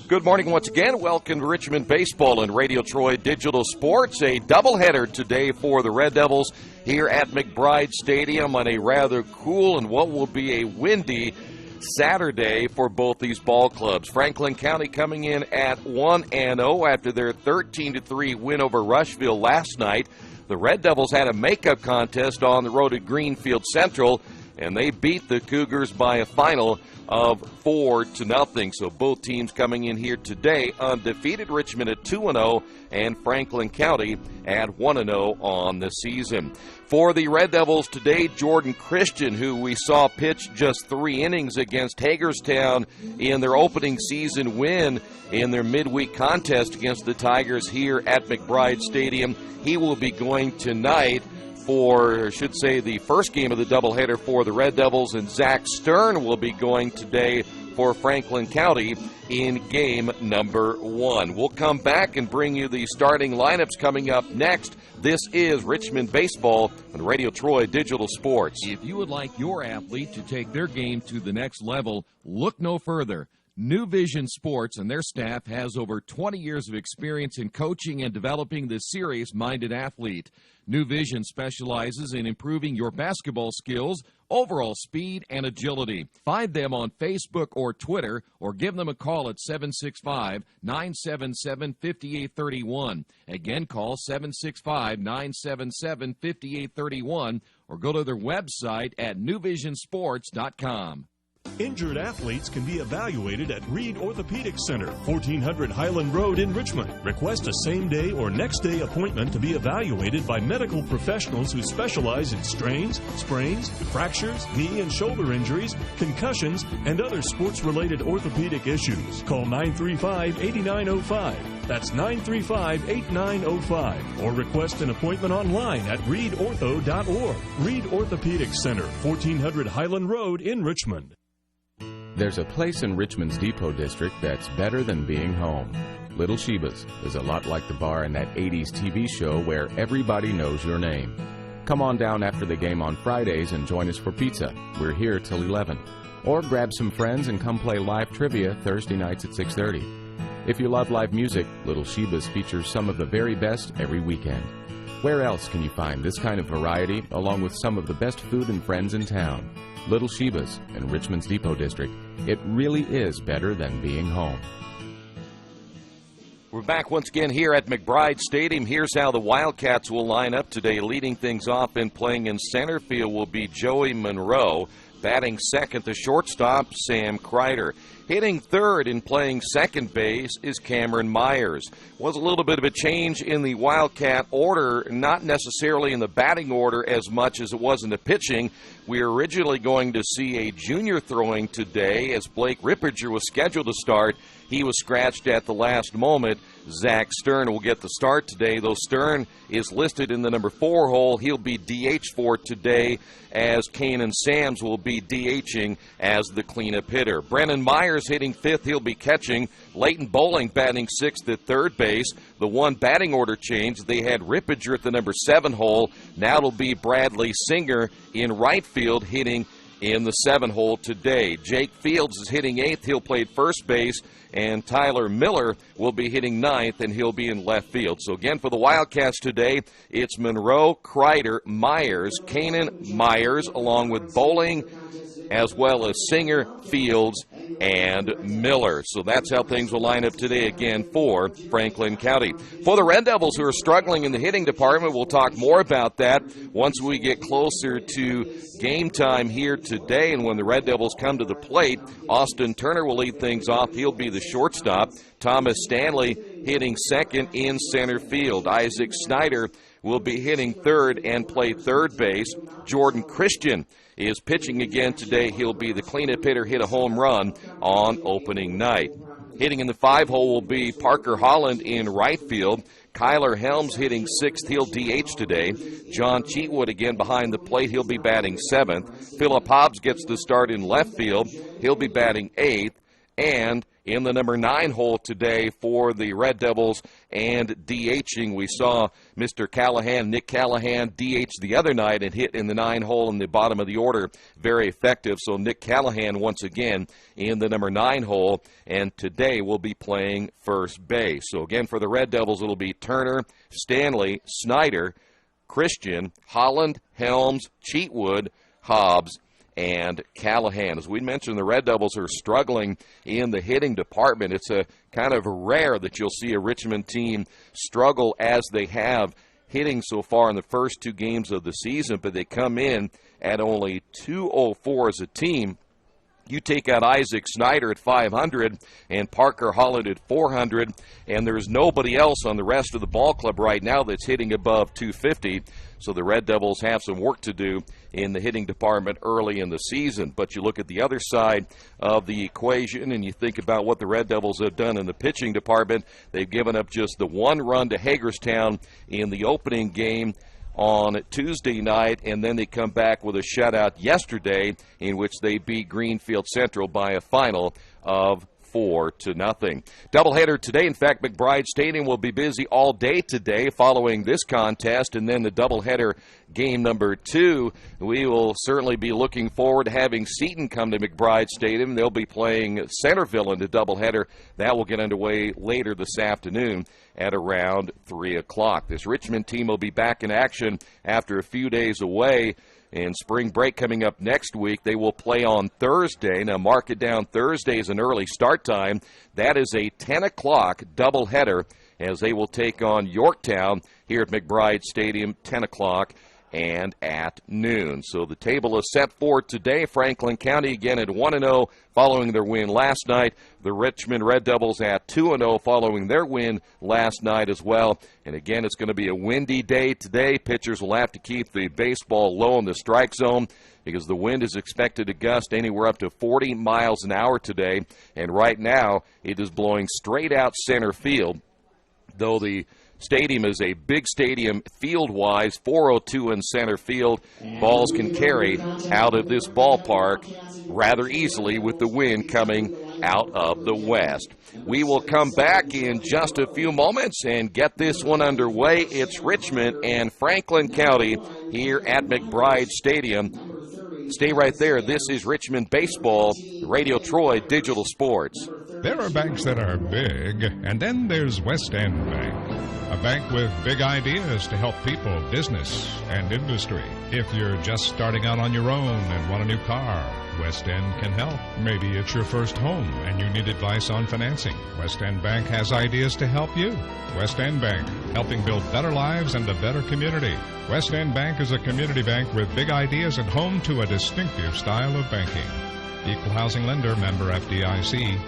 Good morning once again. Welcome to Richmond Baseball and Radio Troy Digital Sports. A doubleheader today for the Red Devils here at McBride Stadium on a rather cool and what will be a windy Saturday for both these ball clubs. Franklin County coming in at 1-0 after their 13-3 win over Rushville last night. The Red Devils had a makeup contest on the road at Greenfield Central, and they beat the Cougars by a final of 4-0. So both teams coming in here today undefeated. Richmond at 2-0 and Franklin County at 1-0 on the season. For the Red Devils today, Jordan Christian, who we saw pitch just 3 innings against Hagerstown in their opening season win in their midweek contest against the Tigers here at McBride Stadium. He will be going tonight for, I should say, the first game of the doubleheader for the Red Devils, and Zach Stern will be going today for Franklin County in game number 1. We'll come back and bring you the starting lineups coming up next. This is Richmond Baseball on Radio Troy Digital Sports. If you would like your athlete to take their game to the next level, look no further. New Vision Sports and their staff has over 20 years of experience in coaching and developing the serious-minded athlete. New Vision specializes in improving your basketball skills, overall speed, and agility. Find them on Facebook or Twitter, or give them a call at 765-977-5831. Again, call 765-977-5831, or go to their website at newvisionsports.com. Injured athletes can be evaluated at Reed Orthopedic Center, 1400 Highland Road in Richmond. Request a same-day or next-day appointment to be evaluated by medical professionals who specialize in strains, sprains, fractures, knee and shoulder injuries, concussions, and other sports-related orthopedic issues. Call 935-8905. That's 935-8905. Or request an appointment online at reedortho.org. Reed Orthopedic Center, 1400 Highland Road in Richmond. There's a place in Richmond's Depot District that's better than being home. Little Sheba's is a lot like the bar in that 80s TV show where everybody knows your name. Come on down after the game on Fridays and join us for pizza. We're here till 11. Or grab some friends and come play live trivia Thursday nights at 6:30. If you love live music, Little Sheba's features some of the very best every weekend. Where else can you find this kind of variety along with some of the best food and friends in town? Little Sheba's in Richmond's Depot District. It really is better than being home. We're back once again here at McBride Stadium. Here's how the Wildcats will line up today. Leading things off and playing in center field will be Joey Monroe. Batting second, the shortstop, Sam Kreider. Hitting third and playing second base is Cameron Myers. Was a little bit of a change in the Wildcat order, not necessarily in the batting order as much as it was in the pitching. We were originally going to see a junior throwing today as Blake Rippiger was scheduled to start. He was scratched at the last moment. Zach Stern will get the start today, though Stern is listed in the number 4 hole. He'll be DH for today, as Kanan Sams will be DHing as the cleanup hitter. Brennan Myers hitting 5th. He'll be catching. Leighton Bowling batting 6th at third base. The one batting order change, they had Rippiger at the number 7 hole. Now it'll be Bradley Singer in right field hitting in the 7 hole today. Jake Fields is hitting 8th. He'll play first base. And Tyler Miller will be hitting 9th, and he'll be in left field. So again, for the Wildcats today, it's Monroe, Kreider, Myers, Kanan, Myers, along with Bowling, as well as Singer, Fields, and Miller. So that's how things will line up today again for Franklin County. For the Red Devils, who are struggling in the hitting department, we'll talk more about that once we get closer to game time here today. And when the Red Devils come to the plate, Austin Turner will lead things off. He'll be the shortstop. Thomas Stanley hitting second in center field. Isaac Snyder will be hitting third and play third base. Jordan Christian is pitching again today. He'll be the cleanup hitter, hit a home run on opening night. Hitting in the 5 hole will be Parker Holland in right field. Kyler Helms hitting 6th. He'll DH today. John Cheatwood again behind the plate. He'll be batting 7th. Philip Hobbs gets the start in left field. He'll be batting 8th. And in the number 9 hole today for the Red Devils and DHing. We saw Mr. Callahan, Nick Callahan, DH the other night and hit in the 9 hole in the bottom of the order. Very effective. So Nick Callahan once again in the number 9 hole, and today will be playing first base. So again for the Red Devils, it'll be Turner, Stanley, Snyder, Christian, Holland, Helms, Cheatwood, Hobbs, and Callahan. As we mentioned, the Red Devils are struggling in the hitting department. It's a kind of rare that you'll see a Richmond team struggle as they have hitting so far in the first 2 games of the season, but they come in at only .204 as a team. You take out Isaac Snyder at 500 and Parker Holland at 400, and there's nobody else on the rest of the ball club right now that's hitting above 250. So the Red Devils have some work to do in the hitting department early in the season. But you look at the other side of the equation and you think about what the Red Devils have done in the pitching department. They've given up just the 1 run to Hagerstown in the opening game on Tuesday night, and then they come back with a shutout yesterday in which they beat Greenfield Central by a final of 4-0. Doubleheader today. In fact, McBride Stadium will be busy all day today following this contest, and then the doubleheader game number 2. We will certainly be looking forward to having Seton come to McBride Stadium. They'll be playing Centerville in the doubleheader. That will get underway later this afternoon at around 3 o'clock. This Richmond team will be back in action after a few days away. And spring break coming up next week. They will play on Thursday. Now, mark it down. Thursday is an early start time. That is a 10 o'clock doubleheader as they will take on Yorktown here at McBride Stadium, 10 o'clock and at noon. So the table is set for today. Franklin County again at 1-0 following their win last night. The Richmond Red Devils at 2-0 following their win last night as well. And again, it's going to be a windy day today. Pitchers will have to keep the baseball low in the strike zone because the wind is expected to gust anywhere up to 40 miles an hour today. And right now, it is blowing straight out center field, though the stadium is a big stadium field-wise, 402 in center field. Balls can carry out of this ballpark rather easily with the wind coming out of the west. We will come back in just a few moments and get this one underway. It's Richmond and Franklin County here at McBride Stadium. Stay right there. This is Richmond Baseball, Radio Troy Digital Sports. There are banks that are big, and then there's West End Bank. A bank with big ideas to help people, business, and industry. If you're just starting out on your own and want a new car, West End can help. Maybe it's your first home and you need advice on financing. West End Bank has ideas to help you. West End Bank, helping build better lives and a better community. West End Bank is a community bank with big ideas and home to a distinctive style of banking. Equal housing lender, member FDIC.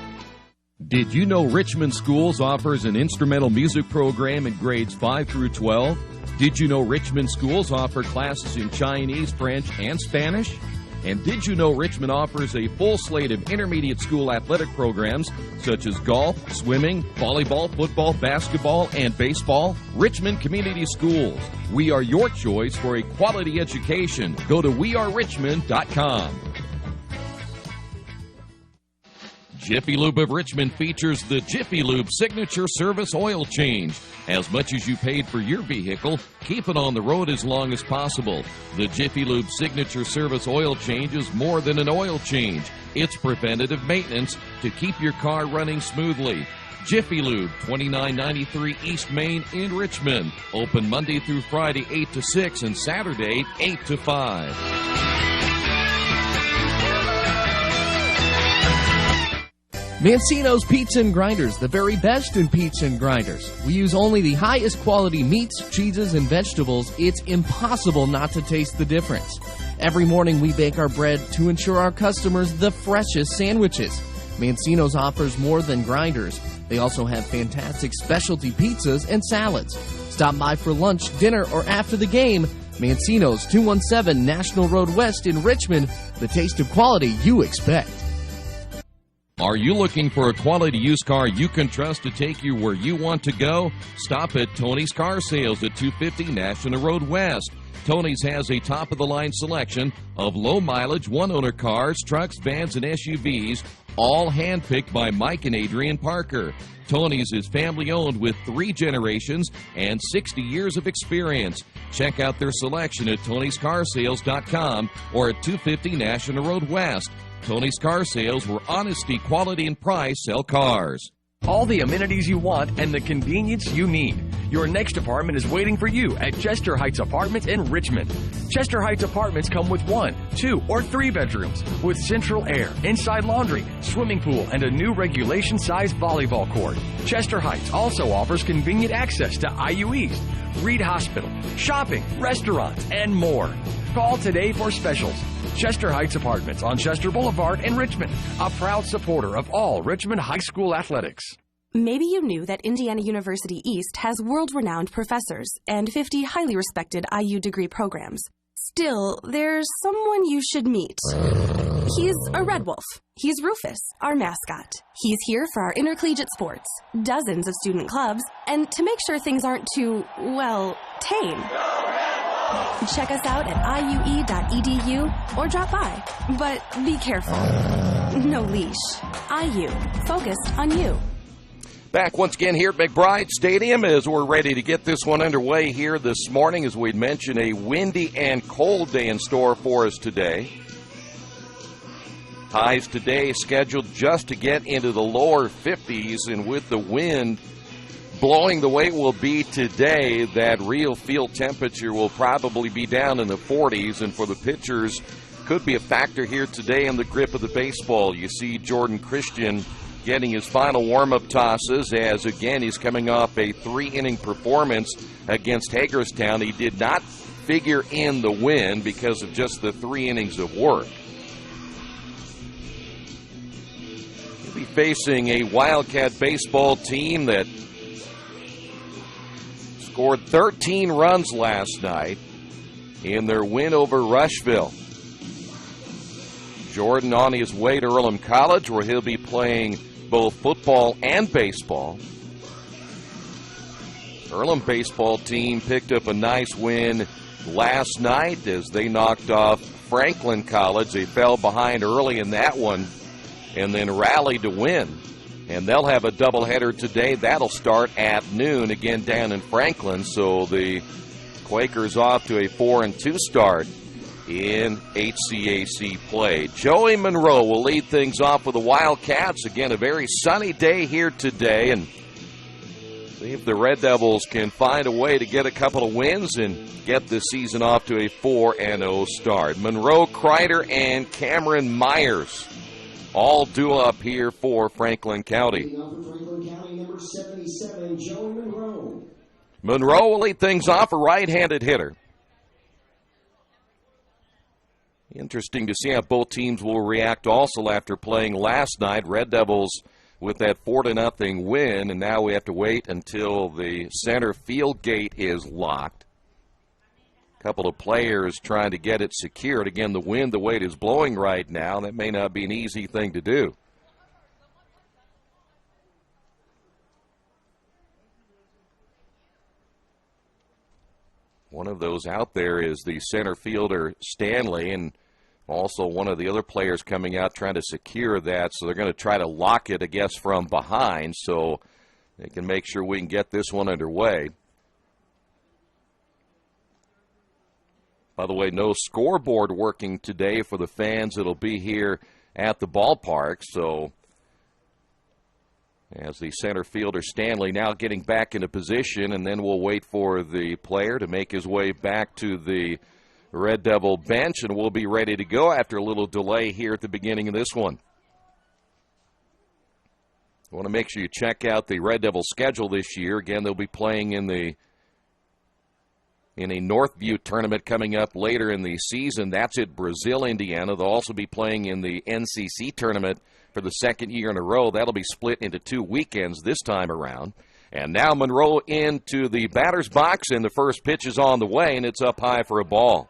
Did you know Richmond Schools offers an instrumental music program in grades 5 through 12? Did you know Richmond Schools offer classes in Chinese, French, and Spanish? And did you know Richmond offers a full slate of intermediate school athletic programs such as golf, swimming, volleyball, football, basketball, and baseball? Richmond Community Schools. We are your choice for a quality education. Go to wearerichmond.com. Jiffy Lube of Richmond features the Jiffy Lube Signature Service Oil Change. As much as you paid for your vehicle, keep it on the road as long as possible. The Jiffy Lube Signature Service Oil Change is more than an oil change. It's preventative maintenance to keep your car running smoothly. Jiffy Lube, 2993 East Main in Richmond. Open Monday through Friday, 8 to 6, and Saturday, 8 to 5. Mancino's Pizza and Grinders, the very best in pizza and grinders. We use only the highest quality meats, cheeses, and vegetables. It's impossible not to taste the difference. Every morning we bake our bread to ensure our customers the freshest sandwiches. Mancino's offers more than grinders. They also have fantastic specialty pizzas and salads. Stop by for lunch, dinner, or after the game. Mancino's, 217 National Road West in Richmond. The taste of quality you expect. Are you looking for a quality used car you can trust to take you where you want to go? Stop at Tony's Car Sales at 250 National Road West. Tony's has a top-of-the-line selection of low-mileage, one-owner cars, trucks, vans, and SUVs, all handpicked by Mike and Adrian Parker. Tony's is family-owned with 3 generations and 60 years of experience. Check out their selection at tonyscarsales.com or at 250 National Road West. Tony's Car Sales, where honesty, quality, and price sell cars. All the amenities you want and the convenience you need. Your next apartment is waiting for you at Chester Heights Apartments in Richmond. Chester Heights Apartments come with 1, 2, or 3 bedrooms with central air, inside laundry, swimming pool, and a new regulation-size volleyball court. Chester Heights also offers convenient access to IU East, Reed Hospital, shopping, restaurants, and more. Call today for specials. Chester Heights Apartments on Chester Boulevard in Richmond, a proud supporter of all Richmond High School athletics. Maybe you knew that Indiana University East has world-renowned professors and 50 highly respected IU degree programs. Still, there's someone you should meet. He's a red wolf. He's Rufus, our mascot. He's here for our intercollegiate sports, dozens of student clubs, and to make sure things aren't too, well, tame. Check us out at iue.edu or drop by. But be careful. No leash. IU. Focused on you. Back once again here at McBride Stadium as we're ready to get this one underway here this morning. As we'd mentioned, a windy and cold day in store for us today. Highs today scheduled just to get into the lower 50s, and with the wind blowing the way it will be today, that real field temperature will probably be down in the 40s, and for the pitchers, could be a factor here today in the grip of the baseball. You see Jordan Christian getting his final warm-up tosses as, again, he's coming off a 3-inning performance against Hagerstown. He did not figure in the win because of just the 3 innings of work. He'll be facing a Wildcat baseball team that scored 13 runs last night in their win over Rushville. Jordan on his way to Earlham College, where he'll be playing both football and baseball. Earlham baseball team picked up a nice win last night as they knocked off Franklin College. They fell behind early in that one and then rallied to win. And they'll have a doubleheader today. That'll start at noon again down in Franklin. So the Quakers off to a 4-2 start in HCAC play. Joey Monroe will lead things off with the Wildcats. Again, a very sunny day here today, and see if the Red Devils can find a way to get a couple of wins and get this season off to a 4-0 start. Monroe, Kreider, and Cameron Myers all due up here for Franklin County. Number 77, Joey Monroe. Monroe will lead things off, a right-handed hitter. Interesting to see how both teams will react also after playing last night. Red Devils with that 4-0 win, and now we have to wait until the center field gate is locked. A couple of players trying to get it secured. Again, the wind, the way it is blowing right now, that may not be an easy thing to do. One of those out there is the center fielder, Stanley, and also one of the other players coming out trying to secure that. So they're going to try to lock it, I guess, from behind so they can make sure we can get this one underway. By the way, no scoreboard working today for the fans that'll be here at the ballpark. So as the center fielder, Stanley, now getting back into position, and then we'll wait for the player to make his way back to the Red Devil bench, and we'll be ready to go after a little delay here at the beginning of this one. I want to make sure you check out the Red Devil schedule this year. Again, they'll be playing in a Northview tournament coming up later in the season. That's at Brazil, Indiana. They'll also be playing in the NCC tournament for the second year in a row. That'll be split into 2 weekends this time around. And now Monroe into the batter's box, and the first pitch is on the way, and it's up high for a ball.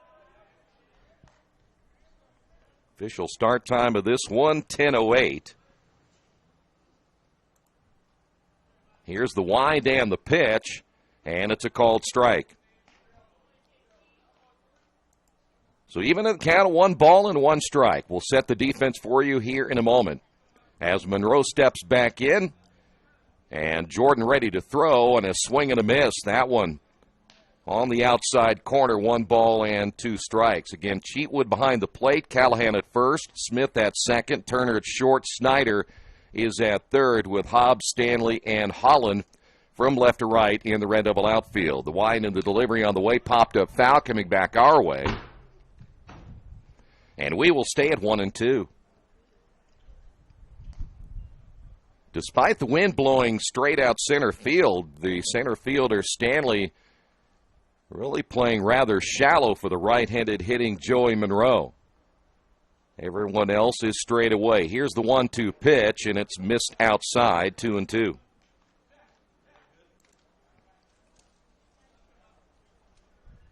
Official start time of this one, 10:08. Here's the wind and the pitch, and it's a called strike. So even at the count of 1 ball and 1 strike, we'll set the defense for you here in a moment. As Monroe steps back in, and Jordan ready to throw, and a swing and a miss. That one on the outside corner, 1 ball and 2 strikes. Again, Cheatwood behind the plate, Callahan at first, Smith at second, Turner at short, Snyder is at third with Hobbs, Stanley, and Holland from left to right in the Red Devil outfield. The wind and the delivery on the way, popped up foul coming back our way. And we will stay at 1-2. Despite the wind blowing straight out center field, the center fielder Stanley really playing rather shallow for the right-handed hitting Joey Monroe. Everyone else is straight away. Here's the 1-2 pitch, and it's missed outside, 2-2.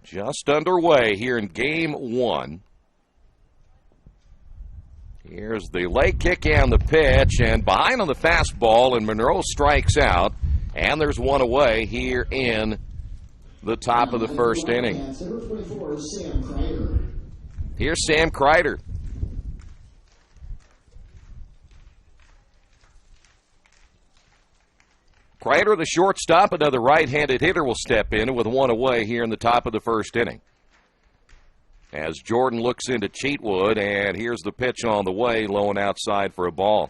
Just underway here in Game 1. Here's the leg kick and the pitch, and behind on the fastball, and Monroe strikes out, and there's one away here in the top of the first inning. Here's Sam Kreider. Kreider, the shortstop, another right-handed hitter, will step in with one away here in the top of the first inning. As Jordan looks into Cheatwood, and here's the pitch on the way, low and outside for a ball.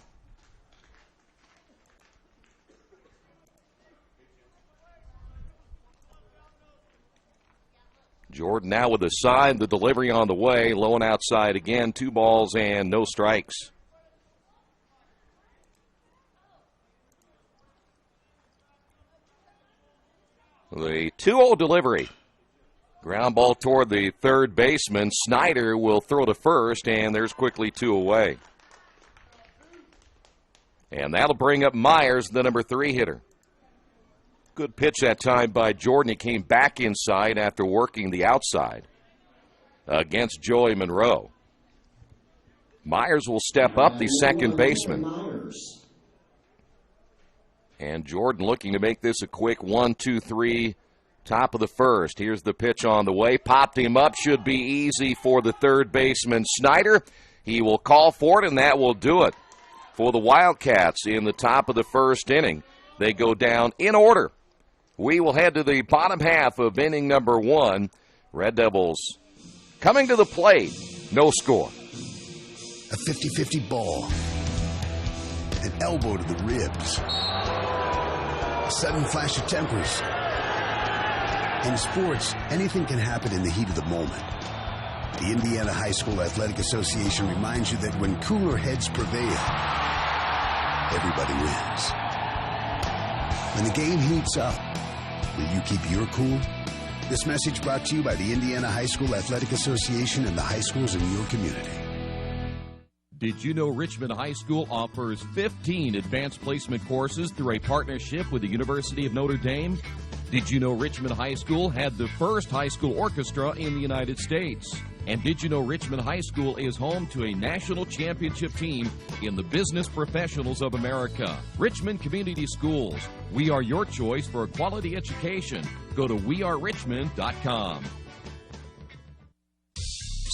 Jordan now with the side, the delivery on the way, low and outside again, 2 balls and no strikes. The 2-0 delivery. Ground ball toward the third baseman. Snyder will throw to first, and there's quickly 2 away. And that'll bring up Myers, the number 3 hitter. Good pitch that time by Jordan. He came back inside after working the outside against Joey Monroe. Myers will step up, the second baseman. And Jordan looking to make this a quick 1-2-3. Top of the first. Here's the pitch on the way. Popped him up. Should be easy for the third baseman, Snyder. He will call for it, and that will do it for the Wildcats in the top of the first inning. They go down in order. We will head to the bottom half of inning number 1. Red Devils coming to the plate. No score. A 50-50 ball. An elbow to the ribs. A sudden flash of tempers. In sports, anything can happen in the heat of the moment. The Indiana High School Athletic Association reminds you that when cooler heads prevail, everybody wins. When the game heats up, will you keep your cool? This message brought to you by the Indiana High School Athletic Association and the high schools in your community. Did you know Richmond High School offers 15 advanced placement courses through a partnership with the University of Notre Dame? Did you know Richmond High School had the first high school orchestra in the United States? And did you know Richmond High School is home to a national championship team in the Business Professionals of America? Richmond Community Schools. We are your choice for a quality education. Go to wearerichmond.com.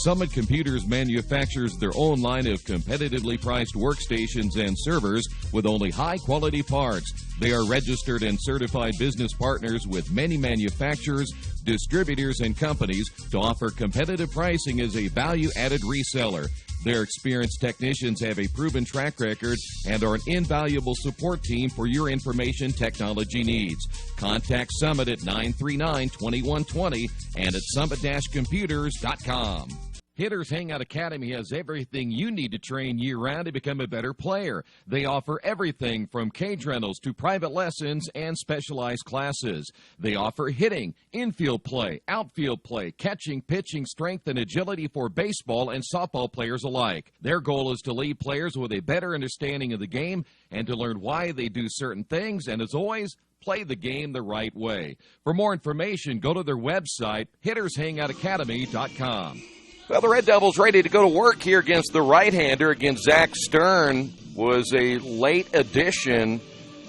Summit Computers manufactures their own line of competitively priced workstations and servers with only high-quality parts. They are registered and certified business partners with many manufacturers, distributors, and companies to offer competitive pricing as a value-added reseller. Their experienced technicians have a proven track record and are an invaluable support team for your information technology needs. Contact Summit at 939-2120 and at summit-computers.com. Hitters Hangout Academy has everything you need to train year-round to become a better player. They offer everything from cage rentals to private lessons and specialized classes. They offer hitting, infield play, outfield play, catching, pitching, strength, and agility for baseball and softball players alike. Their goal is to leave players with a better understanding of the game and to learn why they do certain things, and as always, play the game the right way. For more information, go to their website, hittershangoutacademy.com. Well, the Red Devils ready to go to work here against the right-hander, against Zach Stern. Was a late addition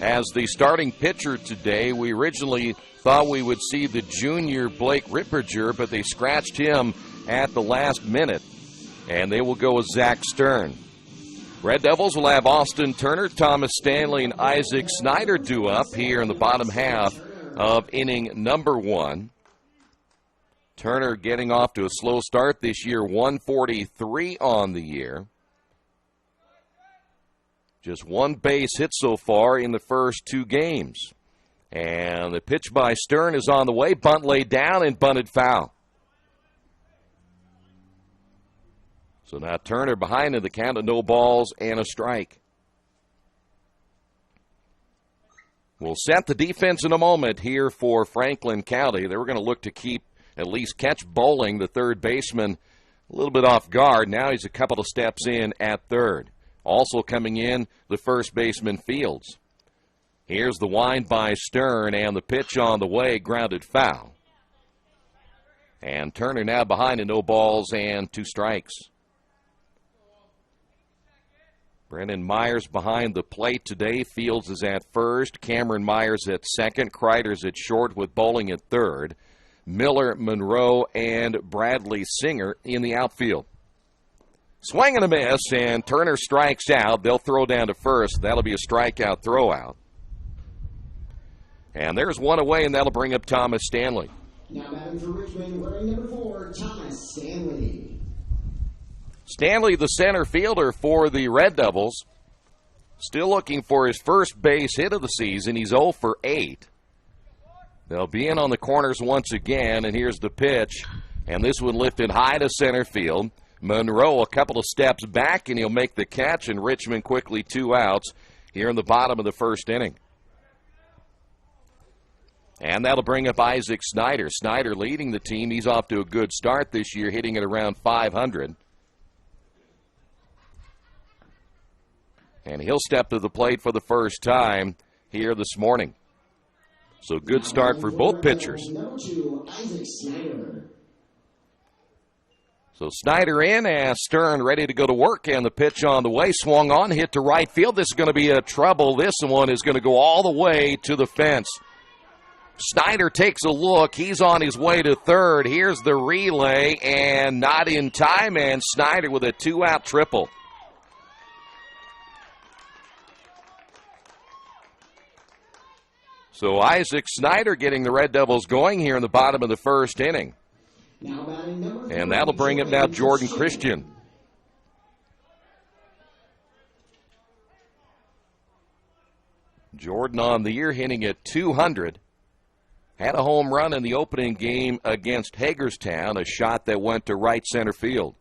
as the starting pitcher today. We originally thought we would see the junior Blake Ripperger, but they scratched him at the last minute, and they will go with Zach Stern. Red Devils will have Austin Turner, Thomas Stanley, and Isaac Snyder due up here in the bottom half of inning number 1. Turner getting off to a slow start this year, 143 on the year. Just one base hit so far in the first 2 games. And the pitch by Stern is on the way. Bunt laid down and bunted foul. So now Turner behind in the count of no balls and a strike. We'll set the defense in a moment here for Franklin County. They were going to look to keep, at least catch Bowling, the third baseman, a little bit off guard. Now he's a couple of steps in at third. Also coming in, the first baseman Fields. Here's the wind by Stern, and the pitch on the way, grounded foul. And Turner now behind in no balls and 2 strikes. Brennan Myers behind the plate today. Fields is at first. Cameron Myers at second. Kreider's at short with Bowling at third. Miller, Monroe, and Bradley Singer in the outfield. Swing and a miss, and Turner strikes out. They'll throw down to first. That'll be a strikeout throwout. And there's one away, and that'll bring up Thomas Stanley. Now batting for Richmond, wearing number 4, Thomas Stanley. Stanley, the center fielder for the Red Devils, still looking for his first base hit of the season. He's 0 for 8. They'll be in on the corners once again, and here's the pitch. And this one lifted high to center field. Monroe a couple of steps back, and he'll make the catch, and Richmond quickly 2 outs here in the bottom of the first inning. And that'll bring up Isaac Snyder. Snyder leading the team. He's off to a good start this year, hitting at around 500. And he'll step to the plate for the first time here this morning. So good start for both pitchers. Number 2, Isaac Snyder. So Snyder in as Stern ready to go to work, and the pitch on the way, swung on, hit to right field. This is going to be a trouble. This one is going to go all the way to the fence. Snyder takes a look. He's on his way to third. Here's the relay, and not in time, and Snyder with a 2-out triple. So Isaac Snyder getting the Red Devils going here in the bottom of the first inning. And that'll bring up now Jordan Christian. Jordan on the year hitting at 200. Had a home run in the opening game against Hagerstown, a shot that went to right center field.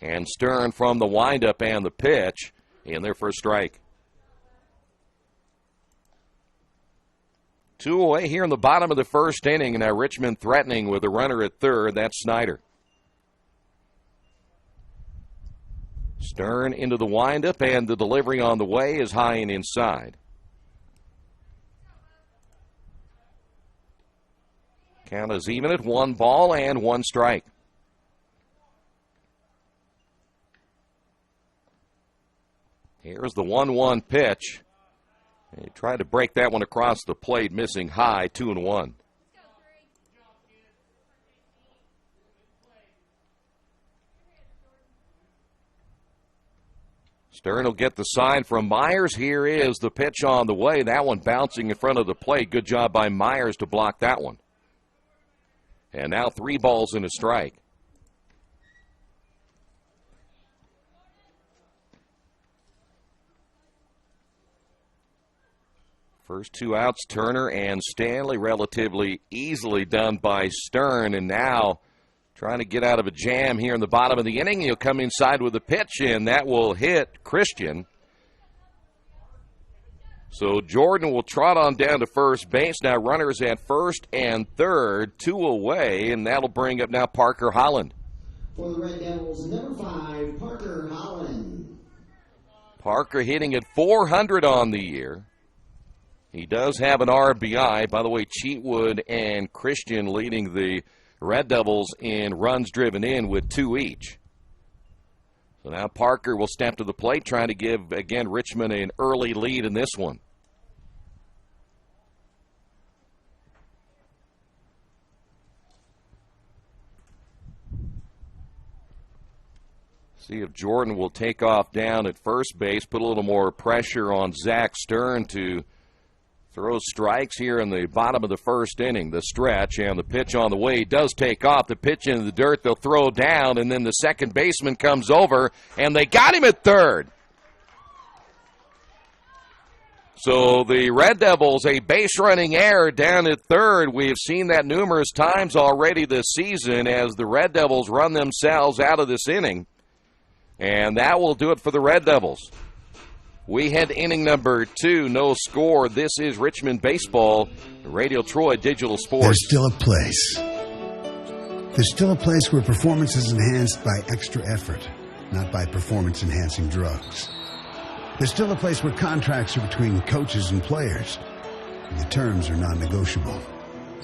And Stern from the windup and the pitch in their first strike. 2 away here in the bottom of the first inning, and now Richmond threatening with a runner at third. That's Snyder. Stern into the windup, and the delivery on the way is high and inside. Count is even at 1 ball and 1 strike. Here's the 1-1 pitch. He tried to break that one across the plate, missing high, 2-1. Stern will get the sign from Myers. Here is the pitch on the way. That one bouncing in front of the plate. Good job by Myers to block that one. And now 3 balls and a strike. First 2 outs, Turner and Stanley, relatively easily done by Stern. And now trying to get out of a jam here in the bottom of the inning. He'll come inside with a pitch, and that will hit Christian. So Jordan will trot on down to first base. Now runners at first and third, 2 away, and that'll bring up now Parker Holland. For the Red Devils, number 5, Parker Holland. Parker hitting at 400 on the year. He does have an RBI. By the way, Cheatwood and Christian leading the Red Devils in runs driven in with 2 each. So now Parker will step to the plate, trying to give, again, Richmond an early lead in this one. See if Jordan will take off down at first base, put a little more pressure on Zach Stern to throw strikes here in the bottom of the first inning. The stretch and the pitch on the way. He does take off. The pitch into the dirt. They'll throw down, and then the second baseman comes over, and they got him at third. So the Red Devils, a base-running error down at third. We've seen that numerous times already this season as the Red Devils run themselves out of this inning. And that will do it for the Red Devils. We head to inning number 2, no score. This is Richmond Baseball, Radio Troy Digital Sports. There's still a place. There's still a place where performance is enhanced by extra effort, not by performance-enhancing drugs. There's still a place where contracts are between coaches and players, and the terms are non-negotiable.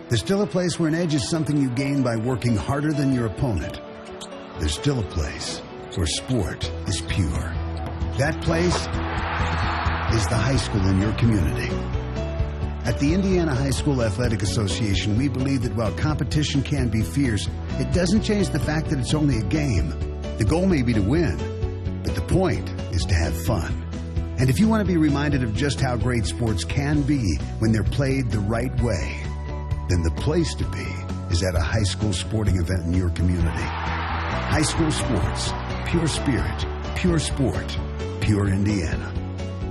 There's still a place where an edge is something you gain by working harder than your opponent. There's still a place where sport is pure. That place is the high school in your community. At the Indiana High School Athletic Association, we believe that while competition can be fierce, it doesn't change the fact that it's only a game. The goal may be to win, but the point is to have fun. And if you want to be reminded of just how great sports can be when they're played the right way, then the place to be is at a high school sporting event in your community. High school sports, pure spirit, pure sport, pure Indiana.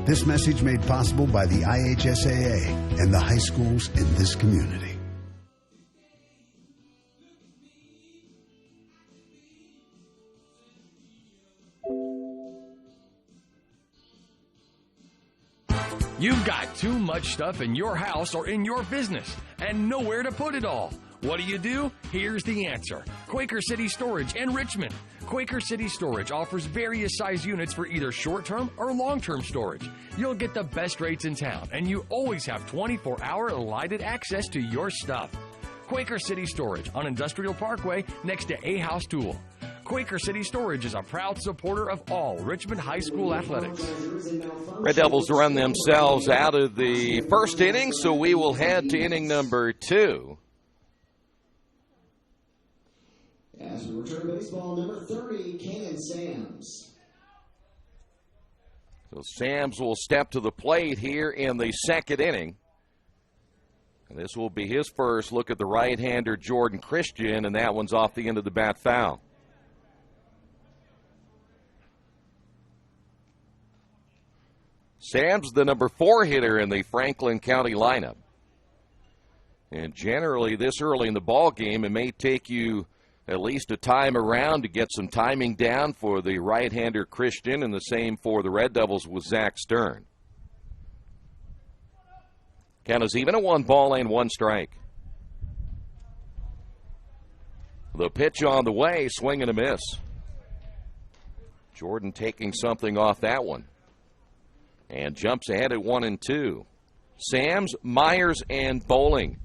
This message made possible by the IHSAA and the high schools in this community. You've got too much stuff in your house or in your business and nowhere to put it all. What do? Here's the answer. Quaker City Storage in Richmond. Quaker City Storage offers various size units for either short-term or long-term storage. You'll get the best rates in town, and you always have 24-hour lighted access to your stuff. Quaker City Storage on Industrial Parkway next to A House Tool. Quaker City Storage is a proud supporter of all Richmond High School athletics. Red Devils run themselves out of the first inning, so we will head to inning number 2. As we return baseball, number 30, Cannon Sams. So Sams will step to the plate here in the second inning. And this will be his first look at the right-hander Jordan Christian, and that one's off the end of the bat foul. Sams, the number 4 hitter in the Franklin County lineup. And generally, this early in the ball game, it may take you at least a time around to get some timing down for the right-hander Christian, and the same for the Red Devils with Zach Stern. Count is even at 1 ball and 1 strike. The pitch on the way, swing and a miss. Jordan taking something off that one. And jumps ahead at 1-2. Sams, Myers, and Bowling.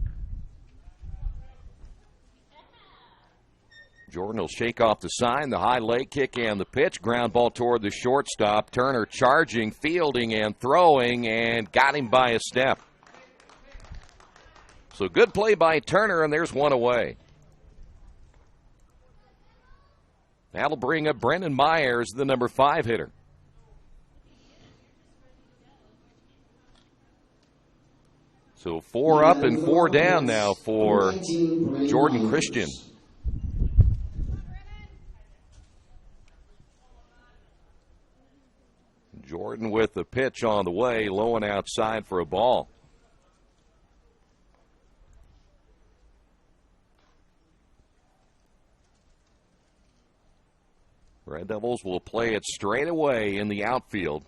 Jordan will shake off the sign, the high leg kick and the pitch. Ground ball toward the shortstop. Turner charging, fielding, and throwing, and got him by a step. So good play by Turner, and there's one away. That'll bring up Brendan Myers, the number 5 hitter. So 4 up and 4 down now for Jordan Christian. Jordan with the pitch on the way, low and outside for a ball. Red Devils will play it straight away in the outfield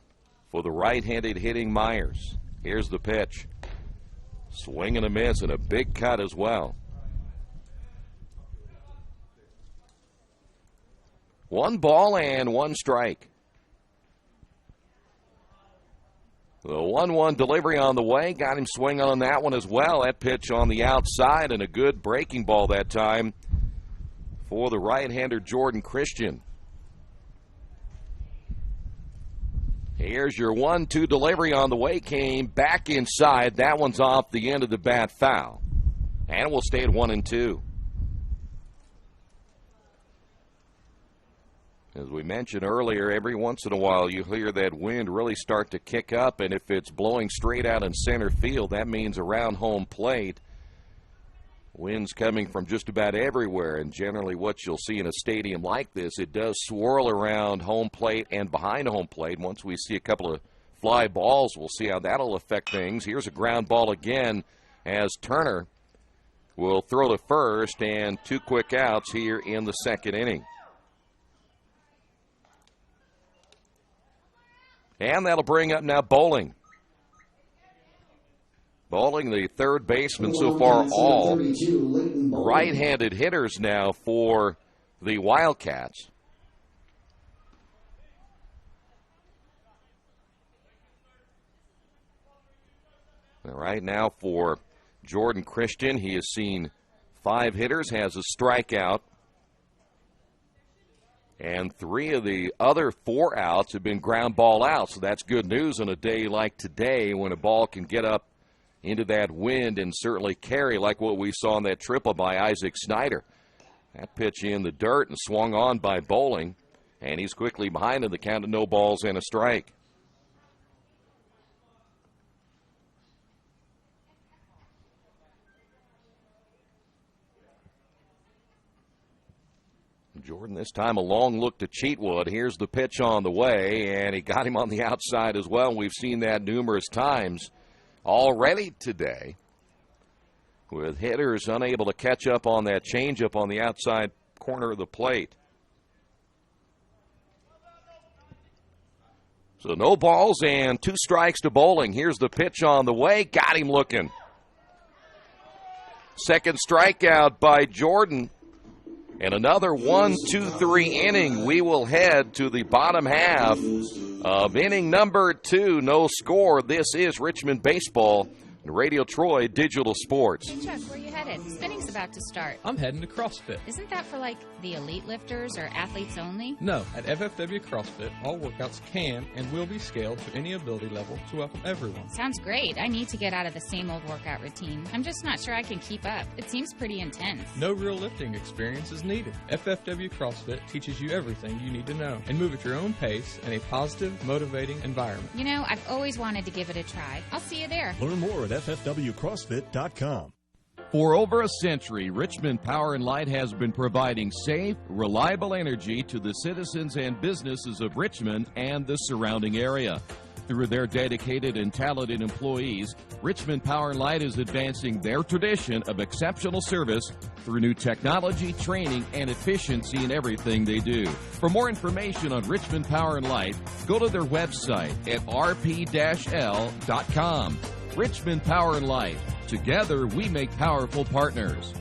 for the right-handed hitting Myers. Here's the pitch. Swing and a miss, and a big cut as well. 1 ball and 1 strike. The 1-1 delivery on the way. Got him swinging on that one as well. That pitch on the outside, and a good breaking ball that time for the right-hander Jordan Christian. Here's your 1-2 delivery on the way. Came back inside. That one's off the end of the bat foul. And we'll stay at 1-2. As we mentioned earlier, every once in a while you hear that wind really start to kick up, and if it's blowing straight out in center field, that means around home plate. Winds coming from just about everywhere, and generally what you'll see in a stadium like this, it does swirl around home plate and behind home plate. Once we see a couple of fly balls, we'll see how that'll affect things. Here's a ground ball again as Turner will throw to first, and 2 quick outs here in the second inning. And that'll bring up now Bowling. Bowling, the third baseman so far, all right-handed hitters now for the Wildcats. All right, now for Jordan Christian, he has seen 5 hitters, has a strikeout. And 3 of the other 4 outs have been ground ball outs. So that's good news on a day like today when a ball can get up into that wind and certainly carry like what we saw in that triple by Isaac Snyder. That pitch in the dirt and swung on by Bowling, and he's quickly behind in the count of no balls and a strike. Jordan this time a long look to Cheatwood. Here's the pitch on the way, and he got him on the outside as well. We've seen that numerous times already today, with hitters unable to catch up on that changeup on the outside corner of the plate. So no balls and 2 strikes to Bowling. Here's the pitch on the way. Got him looking. Second strikeout by Jordan. And another 1-2-3 inning. We will head to the bottom half of inning number 2. No score. This is Richmond Baseball and Radio Troy Digital Sports. Hey Chuck, where you headed? Spinning's about to start. I'm heading to CrossFit. Isn't that for like the elite lifters or athletes only? No, at FFW CrossFit, all workouts can and will be scaled to any ability level to welcome everyone. Sounds great. I need to get out of the same old workout routine. I'm just not sure I can keep up. It seems pretty intense. No real lifting experience is needed. FFW CrossFit teaches you everything you need to know and move at your own pace in a positive, motivating environment. You know, I've always wanted to give it a try. I'll see you there. Learn more at ffwcrossfit.com. For over a century, Richmond Power & Light has been providing safe, reliable energy to the citizens and businesses of Richmond and the surrounding area. Through their dedicated and talented employees, Richmond Power & Light is advancing their tradition of exceptional service through new technology, training, and efficiency in everything they do. For more information on Richmond Power & Light, go to their website at rp-l.com. Richmond Power & Light. Together, we make powerful partners.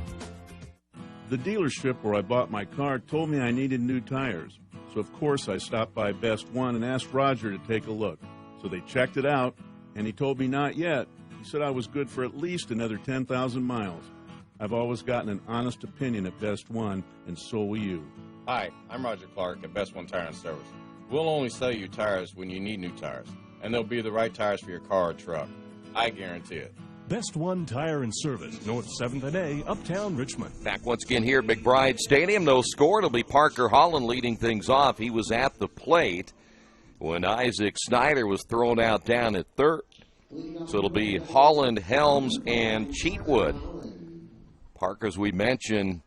The dealership where I bought my car told me I needed new tires. So, of course, I stopped by Best One and asked Roger to take a look. So they checked it out, and he told me not yet. He said I was good for at least another 10,000 miles. I've always gotten an honest opinion at Best One, and so will you. Hi, I'm Roger Clark at Best One Tire and Service. We'll only sell you tires when you need new tires, and they'll be the right tires for your car or truck. I guarantee it. Best One Tire and Service, North 7th and A, Uptown Richmond. Back once again here at McBride Stadium. No score. It'll be Parker Holland leading things off. He was at the plate when Isaac Snyder was thrown out down at third. So it'll be Holland, Helms, and Cheatwood. Parker, as we mentioned,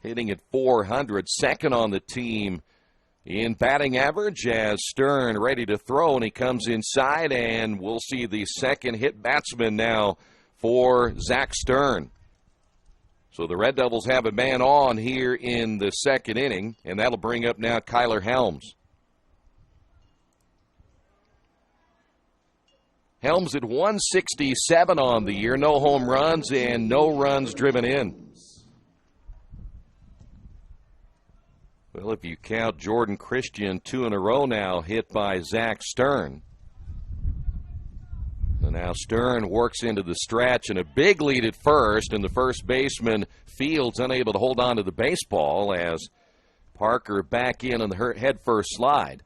hitting at .400, second on the team in batting average as Stern ready to throw, and he comes inside, and we'll see the second hit batsman now for Zach Stern. So the Red Devils have a man on here in the second inning, and that'll bring up now Kyler Helms. Helms at 167 on the year, no home runs and no runs driven in. Well, if you count Jordan Christian, 2 in a row now hit by Zach Stern. So now Stern works into the stretch and a big lead at first, and the first baseman Fields unable to hold on to the baseball as Parker back in on the head-first slide.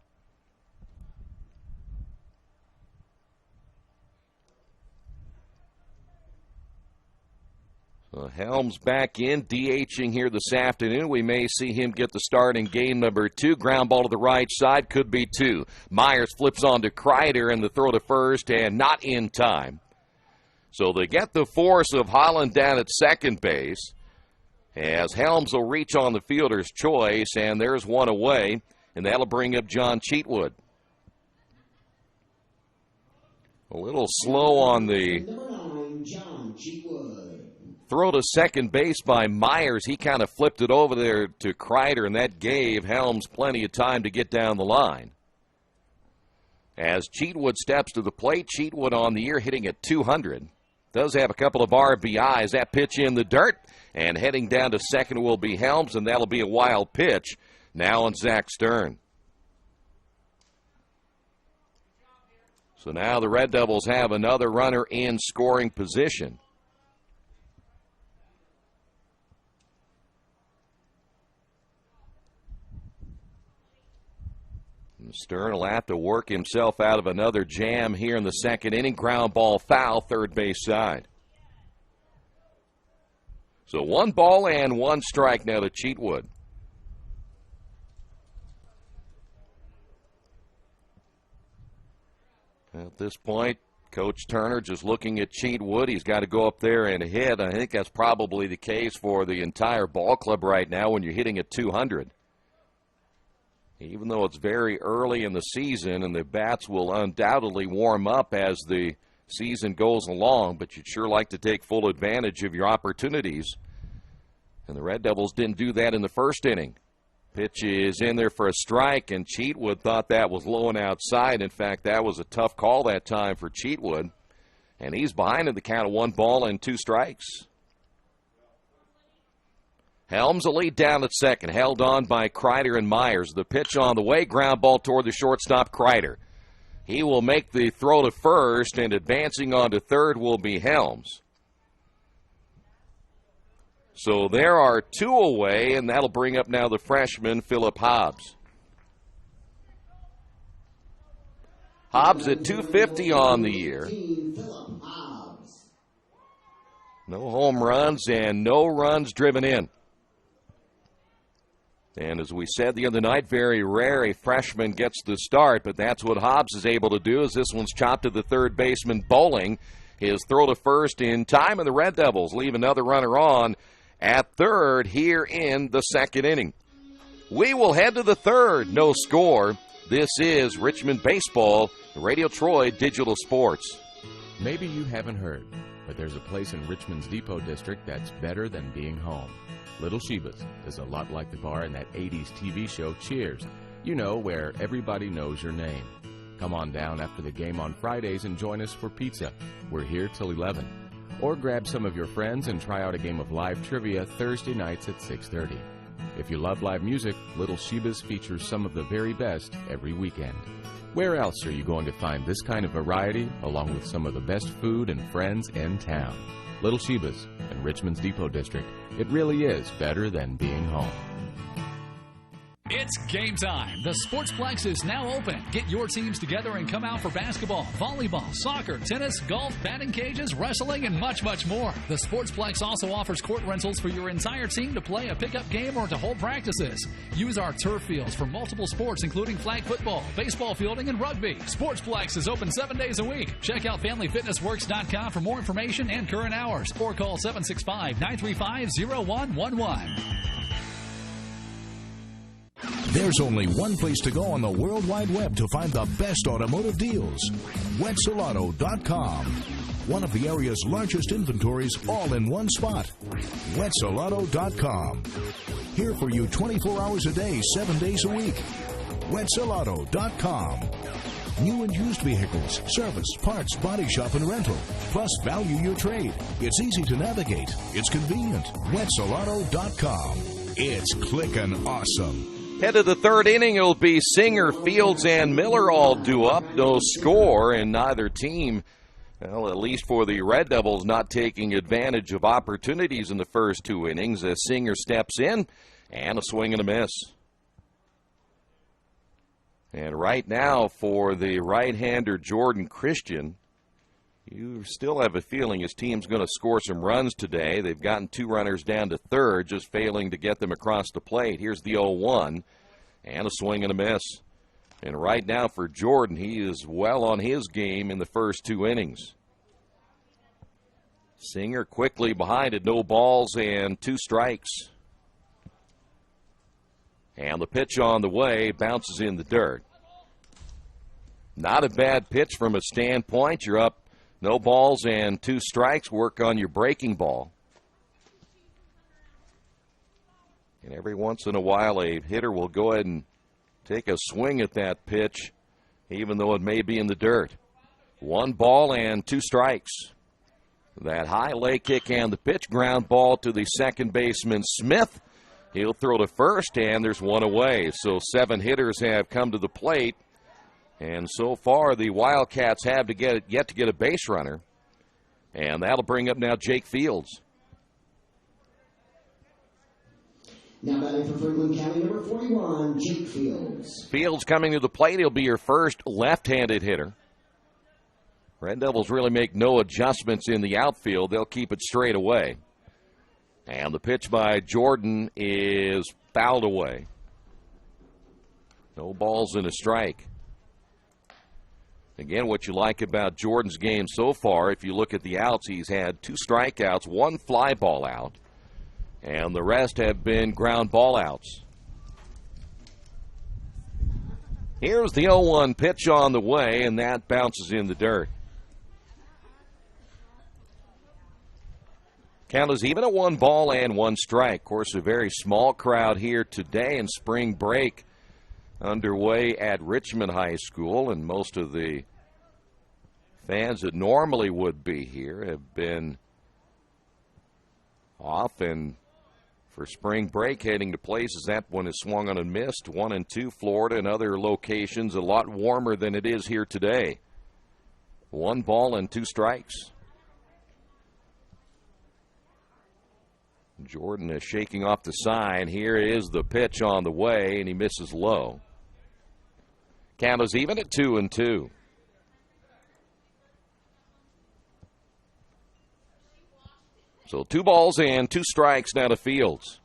Helms back in, DHing here this afternoon. We may see him get the start in game number 2. Ground ball to the right side, could be 2. Myers flips on to Kreider, and the throw to first, and not in time. So they get the force of Holland down at second base, as Helms will reach on the fielder's choice, and there's one away, and that'll bring up John Cheatwood. A little slow on the Number 9, John Cheatwood. Throw to second base by Myers. He kind of flipped it over there to Kreider, and that gave Helms plenty of time to get down the line. As Cheatwood steps to the plate, Cheatwood on the year hitting at 200. Does have a couple of RBIs. That pitch in the dirt, and heading down to second will be Helms, and that'll be a wild pitch now on Zach Stern. So now the Red Devils have another runner in scoring position. Stern will have to work himself out of another jam here in the second inning. Ground ball foul, third base side. So 1 ball and 1 strike now to Cheatwood. At this point, Coach Turner just looking at Cheatwood. He's got to go up there and hit. I think that's probably the case for the entire ball club right now when you're hitting at 200. Even though it's very early in the season, and the bats will undoubtedly warm up as the season goes along, but you'd sure like to take full advantage of your opportunities. And the Red Devils didn't do that in the first inning. Pitch is in there for a strike, and Cheatwood thought that was low and outside. In fact, that was a tough call that time for Cheatwood. And he's behind in the count of 1 ball and 2 strikes. Helms a lead down at second, held on by Kreider and Myers. The pitch on the way, ground ball toward the shortstop, Kreider. He will make the throw to first, and advancing on to third will be Helms. So there are 2 away, and that'll bring up now the freshman, Philip Hobbs. Hobbs at 250 on the year. No home runs and no runs driven in. And as we said the other night, very rare a freshman gets the start, but that's what Hobbs is able to do as this one's chopped to the third baseman, Bowling. His throw to first in time, and the Red Devils leave another runner on at third here in the second inning. We will head to the third. No score. This is Richmond Baseball, Radio Troy Digital Sports. Maybe you haven't heard, but there's a place in Richmond's Depot District that's better than being home. Little Sheba's is a lot like the bar in that 80s TV show Cheers. You know, where everybody knows your name. Come on down after the game on Fridays and join us for pizza. We're here till 11. Or grab some of your friends and try out a game of live trivia Thursday nights at 6:30. If you love live music, Little Sheba's features some of the very best every weekend. Where else are you going to find this kind of variety, along with some of the best food and friends in town? Little Sheba's in Richmond's Depot District. It really is better than being home. It's game time. The Sportsplex is now open. Get your teams together and come out for basketball, volleyball, soccer, tennis, golf, batting cages, wrestling, and much, much more. The Sportsplex also offers court rentals for your entire team to play a pickup game or to hold practices. Use our turf fields for multiple sports, including flag football, baseball fielding, and rugby. Sportsplex is open 7 days a week. Check out FamilyFitnessWorks.com for more information and current hours, or call 765-935-0111. There's only one place to go on the World Wide Web to find the best automotive deals. Wetzelauto.com. One of the area's largest inventories all in one spot. Wetzelauto.com. Here for you 24 hours a day, 7 days a week. Wetzelauto.com. New and used vehicles, service, parts, body shop, and rental. Plus, value your trade. It's easy to navigate. It's convenient. Wetzelauto.com. It's clickin' awesome. Head to the third inning. It'll be Singer, Fields, and Miller all due up. No score, and neither team, well, at least for the Red Devils, not taking advantage of opportunities in the first 2 innings as Singer steps in, and a swing and a miss. And right now for the right-hander Jordan Christian, You still have a feeling his team's going to score some runs today. They've gotten 2 runners down to third, just failing to get them across the plate. Here's the 0-1, and a swing and a miss. And right now for Jordan, he is well on his game in the first 2 innings. Singer quickly behind it, no balls and 2 strikes. And the pitch on the way bounces in the dirt. Not a bad pitch from a standpoint. You're up no balls and 2 strikes. Work on your breaking ball. And every once in a while, a hitter will go ahead and take a swing at that pitch, even though it may be in the dirt. 1 ball and 2 strikes. That high leg kick and the pitch, ground ball to the second baseman, Smith. He'll throw to first, and there's 1 away. So 7 hitters have come to the plate. And so far, the Wildcats have yet to get a base runner. And that'll bring up now Jake Fields. Now batting for Franklin County, number 41, Jake Fields. Fields coming to the plate. He'll be your first left-handed hitter. Red Devils really make no adjustments in the outfield. They'll keep it straight away. And the pitch by Jordan is fouled away. No balls and a strike. Again, what you like about Jordan's game so far, if you look at the outs, he's had 2 strikeouts, 1 fly ball out, and the rest have been ground ball outs. Here's the 0-1 pitch on the way, and that bounces in the dirt. Count is even at 1 ball and 1 strike. Of course, a very small crowd here today in spring break underway at Richmond High School, and most of the fans that normally would be here have been off and for spring break heading to places. That one is swung on and missed. 1 and 2, Florida and other locations, a lot warmer than it is here today. 1 ball and 2 strikes. Jordan is shaking off the sign. Here is the pitch on the way, and he misses low. Count is even at 2-2. So 2 balls and 2 strikes now to Fields.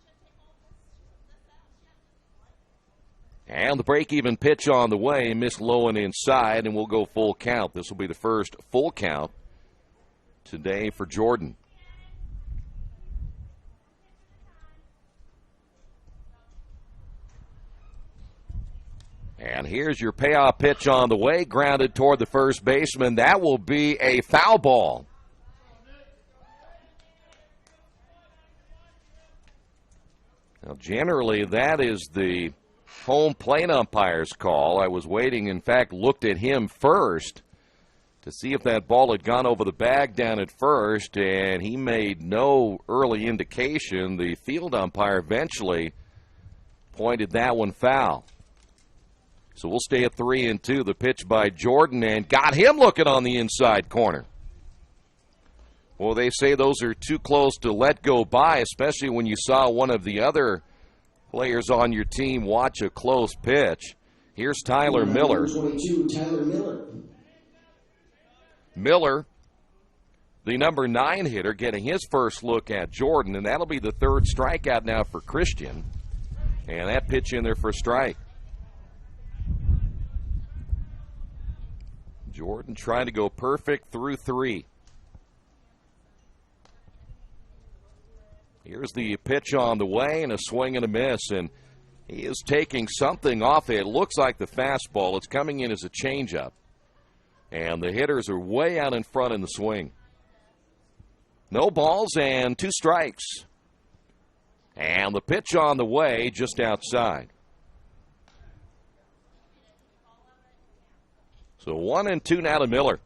And the break-even pitch on the way, missed low and inside, and we'll go full count. This will be the first full count today for Jordan. And here's your payoff pitch on the way, grounded toward the first baseman. That will be a foul ball. Now, generally, that is the home plate umpire's call. I was waiting, in fact, looked at him first to see if that ball had gone over the bag down at first, and he made no early indication. The field umpire eventually pointed that one foul. So we'll stay at 3-2. The pitch by Jordan, and got him looking on the inside corner. Well, they say those are too close to let go by, especially when you saw one of the other players on your team watch a close pitch. Here's Tyler Miller. 22, Tyler Miller. Miller, the number 9 hitter, getting his first look at Jordan, and that'll be the 3rd strikeout now for Christian. And that pitch in there for a strike. Jordan trying to go perfect through 3. Here's the pitch on the way, and a swing and a miss, and he is taking something off it. It looks like the fastball. It's coming in as a changeup, and the hitters are way out in front in the swing. No balls and 2 strikes, and the pitch on the way just outside. So 1-2 now to Miller.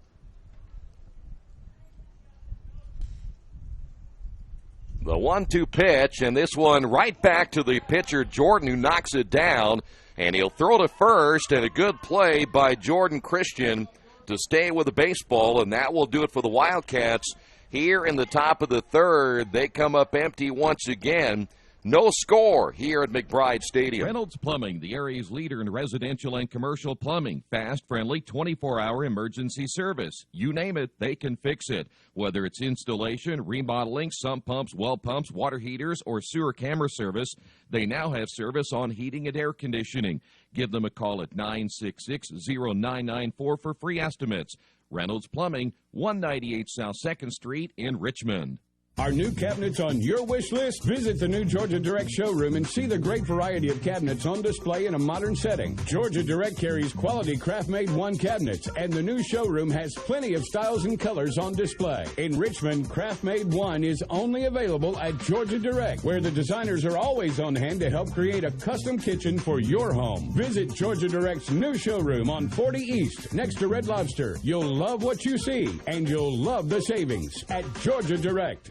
The 1-2 pitch, and this one right back to the pitcher, Jordan, who knocks it down, and he'll throw to first, and a good play by Jordan Christian to stay with the baseball, and that will do it for the Wildcats. Here in the top of the 3rd, they come up empty once again. No score here at McBride Stadium. Reynolds Plumbing, the area's leader in residential and commercial plumbing. Fast, friendly, 24-hour emergency service. You name it, they can fix it. Whether it's installation, remodeling, sump pumps, well pumps, water heaters, or sewer camera service, they now have service on heating and air conditioning. Give them a call at 966-0994 for free estimates. Reynolds Plumbing, 198 South 2nd Street in Richmond. Are new cabinets on your wish list? Visit the new Georgia Direct showroom and see the great variety of cabinets on display in a modern setting. Georgia Direct carries quality craft-made one cabinets, and the new showroom has plenty of styles and colors on display. In Richmond, craft-made one is only available at Georgia Direct, where the designers are always on hand to help create a custom kitchen for your home. Visit Georgia Direct's new showroom on 40 East, next to Red Lobster. You'll love what you see, and you'll love the savings at Georgia Direct.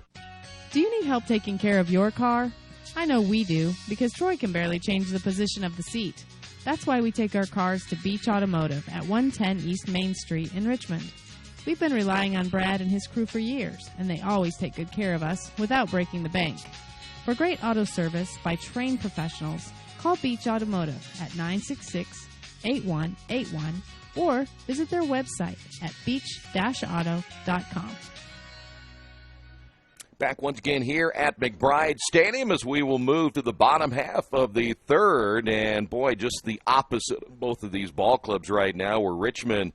Do you need help taking care of your car? I know we do, because Troy can barely change the position of the seat. That's why we take our cars to Beach Automotive at 110 East Main Street in Richmond. We've been relying on Brad and his crew for years, and they always take good care of us without breaking the bank. For great auto service by trained professionals, call Beach Automotive at 966-8181 or visit their website at beach-auto.com. Back once again here at McBride Stadium as we will move to the bottom half of the third. And, boy, just the opposite of both of these ball clubs right now, where Richmond,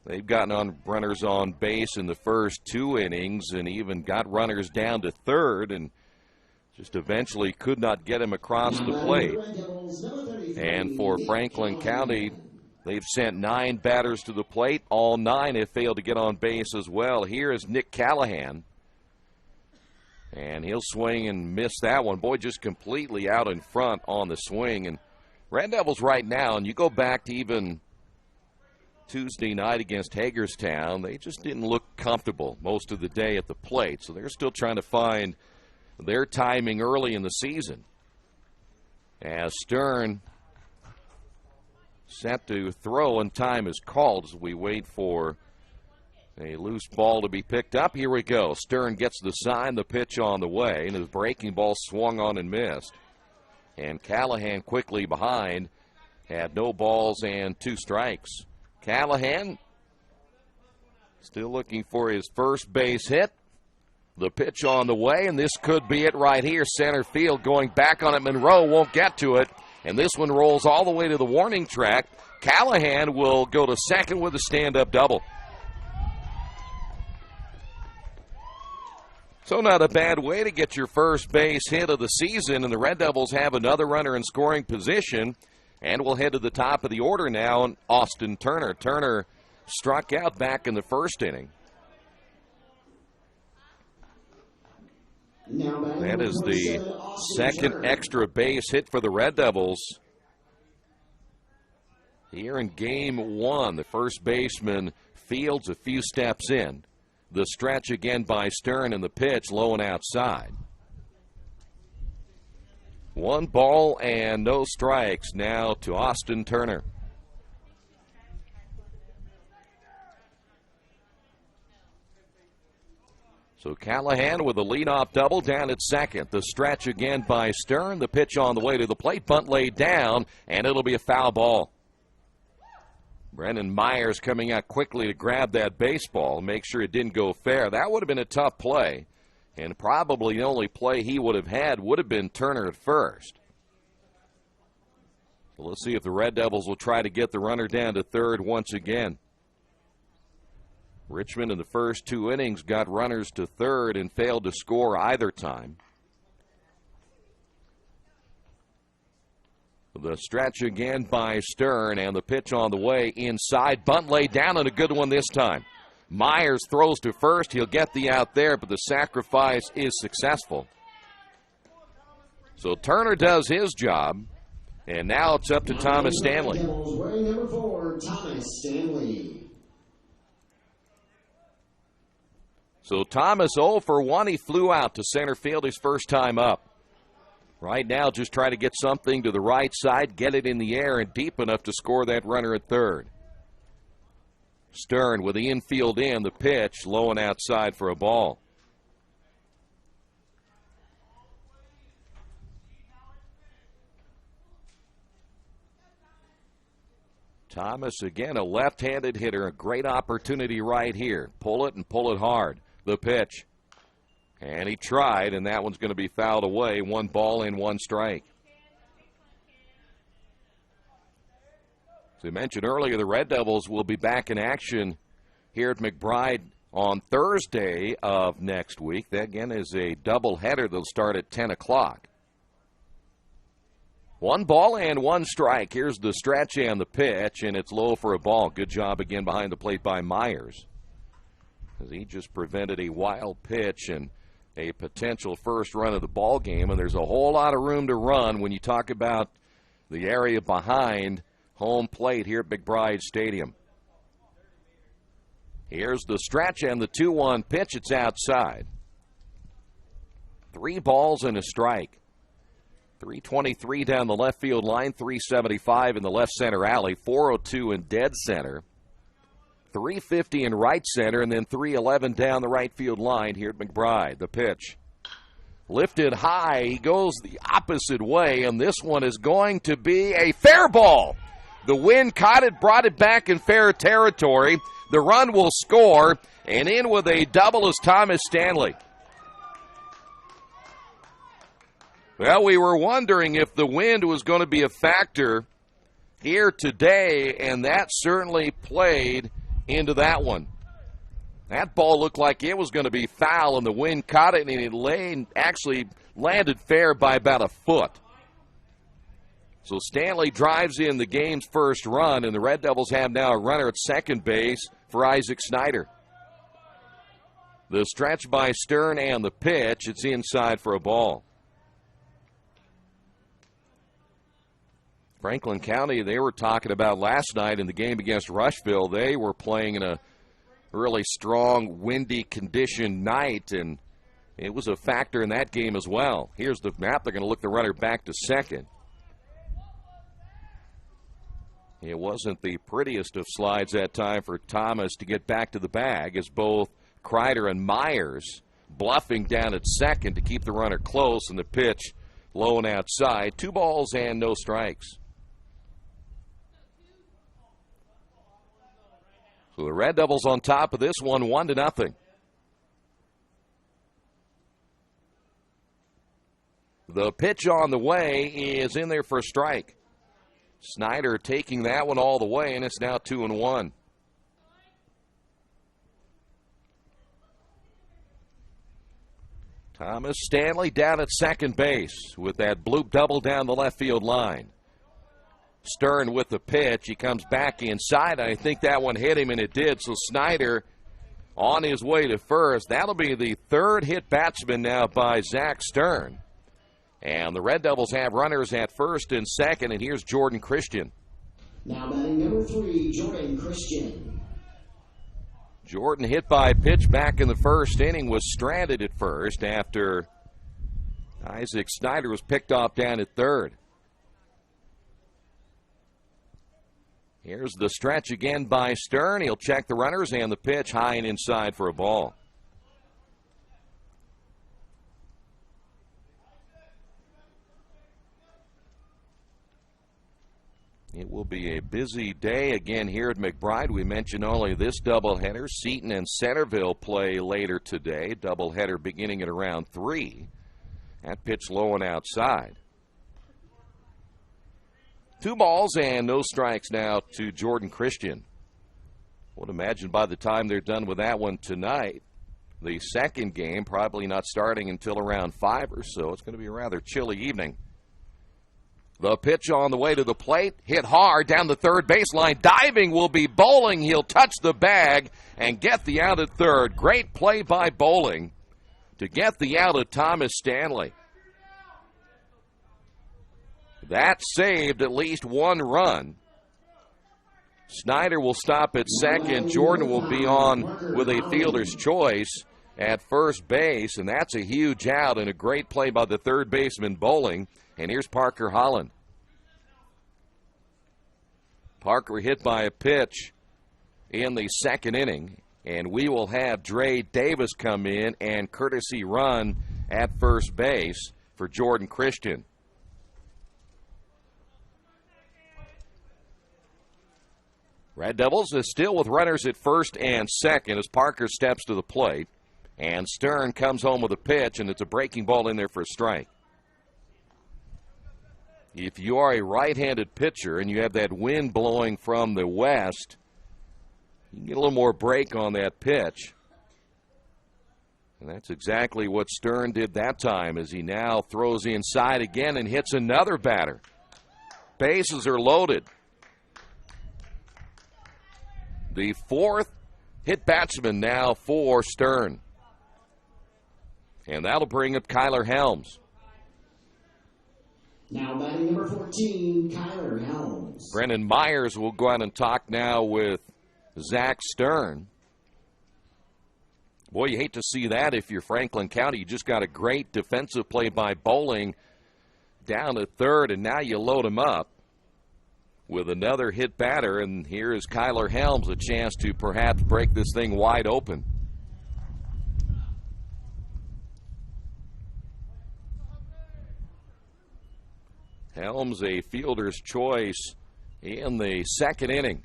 they've gotten on runners on base in the first 2 innings and even got runners down to third and just eventually could not get him across the plate. And for Franklin County, they've sent 9 batters to the plate. All 9 have failed to get on base as well. Here is Nick Callahan. And he'll swing and miss that one. Boy, just completely out in front on the swing. And Red Devils right now, and you go back to even Tuesday night against Hagerstown, they just didn't look comfortable most of the day at the plate. So they're still trying to find their timing early in the season. As Stern set to throw, and time is called as we wait for a loose ball to be picked up. Here we go. Stern gets the sign, the pitch on the way, and his breaking ball swung on and missed. And Callahan quickly behind, had no balls and 2 strikes. Callahan still looking for his first base hit. The pitch on the way, and this could be it right here. Center field going back on it. Monroe won't get to it, and this one rolls all the way to the warning track. Callahan will go to second with a stand-up double. So not a bad way to get your first base hit of the season, and the Red Devils have another runner in scoring position, and we'll head to the top of the order now, and Austin Turner. Turner struck out back in the first inning. That is the second extra base hit for the Red Devils here in Game 1. The first baseman fields a few steps in. The stretch again by Stern, and the pitch low and outside. 1 ball and no strikes now to Austin Turner. So Callahan with a leadoff double down at second. The stretch again by Stern. The pitch on the way to the plate. Bunt laid down, and it'll be a foul ball. Brendan Myers coming out quickly to grab that baseball, make sure it didn't go fair. That would have been a tough play, and probably the only play he would have had would have been Turner at first. So let's see if the Red Devils will try to get the runner down to third once again. Richmond in the first 2 innings got runners to third and failed to score either time. The stretch again by Stern, and the pitch on the way inside. Bunt laid down, and a good one this time. Myers throws to first. He'll get the out there, but the sacrifice is successful. So Turner does his job, and now it's up to Thomas Stanley. Wearing number 4, Thomas Stanley. So Thomas 0 for 1. He flew out to center field his first time up. Right now, just try to get something to the right side, get it in the air and deep enough to score that runner at third. Stern with the infield in, the pitch low and outside for a ball. Thomas, again, a left-handed hitter. A great opportunity right here. Pull it and pull it hard. The pitch. And he tried, and that one's going to be fouled away. 1 ball and 1 strike. As I mentioned earlier, the Red Devils will be back in action here at McBride on Thursday of next week. That, again, is a doubleheader. They'll start at 10 o'clock. 1 ball and 1 strike. Here's the stretch and the pitch, and it's low for a ball. Good job again behind the plate by Myers, as he just prevented a wild pitch and a potential first run of the ball game. And there's a whole lot of room to run when you talk about the area behind home plate here at McBride Stadium. Here's the stretch and the 2-1 pitch. It's outside. 3 balls and a strike. 323 down the left field line, 375 in the left center alley, 402 in dead center, 350 in right center, and then 311 down the right field line here at McBride. The pitch lifted high. He goes the opposite way, and this one is going to be a fair ball. The wind caught it, brought it back in fair territory. The run will score, and in with a double is Thomas Stanley. Well, we were wondering if the wind was going to be a factor here today, and that certainly played into that one. That ball looked like it was going to be foul, and the wind caught it, and it actually landed fair by about a foot. So Stanley drives in the game's first run, and the Red Devils have now a runner at second base for Isaac Snyder. The stretch by Stern and the pitch, it's inside for a ball. Franklin County, they were talking about last night in the game against Rushville. They were playing in a really strong, windy condition night, and it was a factor in that game as well. Here's the map. They're going to look the runner back to second. It wasn't the prettiest of slides that time for Thomas to get back to the bag, as both Kreider and Myers bluffing down at second to keep the runner close, and the pitch low and outside. 2 balls and no strikes. So the Red Devils on top of this one, 1-0. The pitch on the way is in there for a strike. Snyder taking that one all the way, and it's now 2-1. Thomas Stanley down at second base with that bloop double down the left field line. Stern with the pitch. He comes back inside. I think that one hit him, and it did. So Snyder on his way to first. That'll be the 3rd hit batsman now by Zach Stern. And the Red Devils have runners at first and second, and here's Jordan Christian. Now batting number 3, Jordan Christian. Jordan hit by a pitch back in the first inning, was stranded at first after Isaac Snyder was picked off down at third. Here's the stretch again by Stern. He'll check the runners, and the pitch high and inside for a ball. It will be a busy day again here at McBride. We mentioned only this doubleheader. Seton and Centerville play later today. Doubleheader beginning at around 3. That pitch low and outside. 2 balls and no strikes now to Jordan Christian. I would imagine by the time they're done with that one tonight, the second game probably not starting until around 5 or so. It's going to be a rather chilly evening. The pitch on the way to the plate, hit hard down the third baseline. Diving will be Bowling. He'll touch the bag and get the out at third. Great play by Bowling to get the out of Thomas Stanley. That saved at least 1 run. Snyder will stop at second. Jordan will be on with a fielder's choice at first base, and that's a huge out and a great play by the third baseman Bowling. And here's Parker Holland. Parker hit by a pitch in the second inning, and we will have Dre Davis come in and courtesy run at first base for Jordan Christian. Red Devils is still with runners at first and second as Parker steps to the plate. And Stern comes home with a pitch, and it's a breaking ball in there for a strike. If you are a right-handed pitcher and you have that wind blowing from the west, you can get a little more break on that pitch. And that's exactly what Stern did that time as he now throws inside again and hits another batter. Bases are loaded. The fourth hit batsman now for Stern. And that'll bring up Kyler Helms. Now batting number 14, Kyler Helms. Brennan Myers will go out and talk now with Zach Stern. Boy, you hate to see that if you're Franklin County. You just got a great defensive play by Bowling down at third, and now you load him up with another hit batter, and here is Kyler Helms, a chance to perhaps break this thing wide open. Helms, a fielder's choice in the second inning,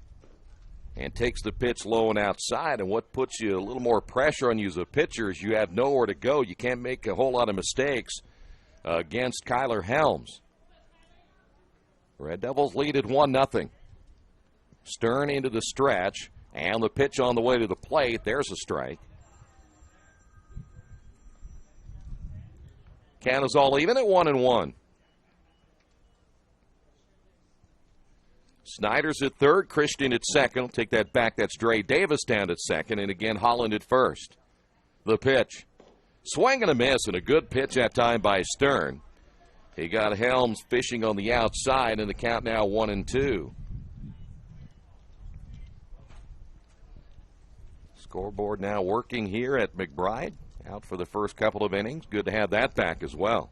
and takes the pitch low and outside. And what puts you a little more pressure on you as a pitcher is you have nowhere to go. You can't make a whole lot of mistakes against Kyler Helms. Red Devils lead at 1-0. Stern into the stretch, and the pitch on the way to the plate. There's a strike. Count is all even at 1-1. Snyder's at third, Christian at second. I'll take that back. That's Dre Davis down at second, and again Holland at first. The pitch. Swing and a miss, and a good pitch that time by Stern. He got Helms fishing on the outside, and the count now 1-2. Scoreboard now working here at McBride. Out for the first couple of innings. Good to have that back as well.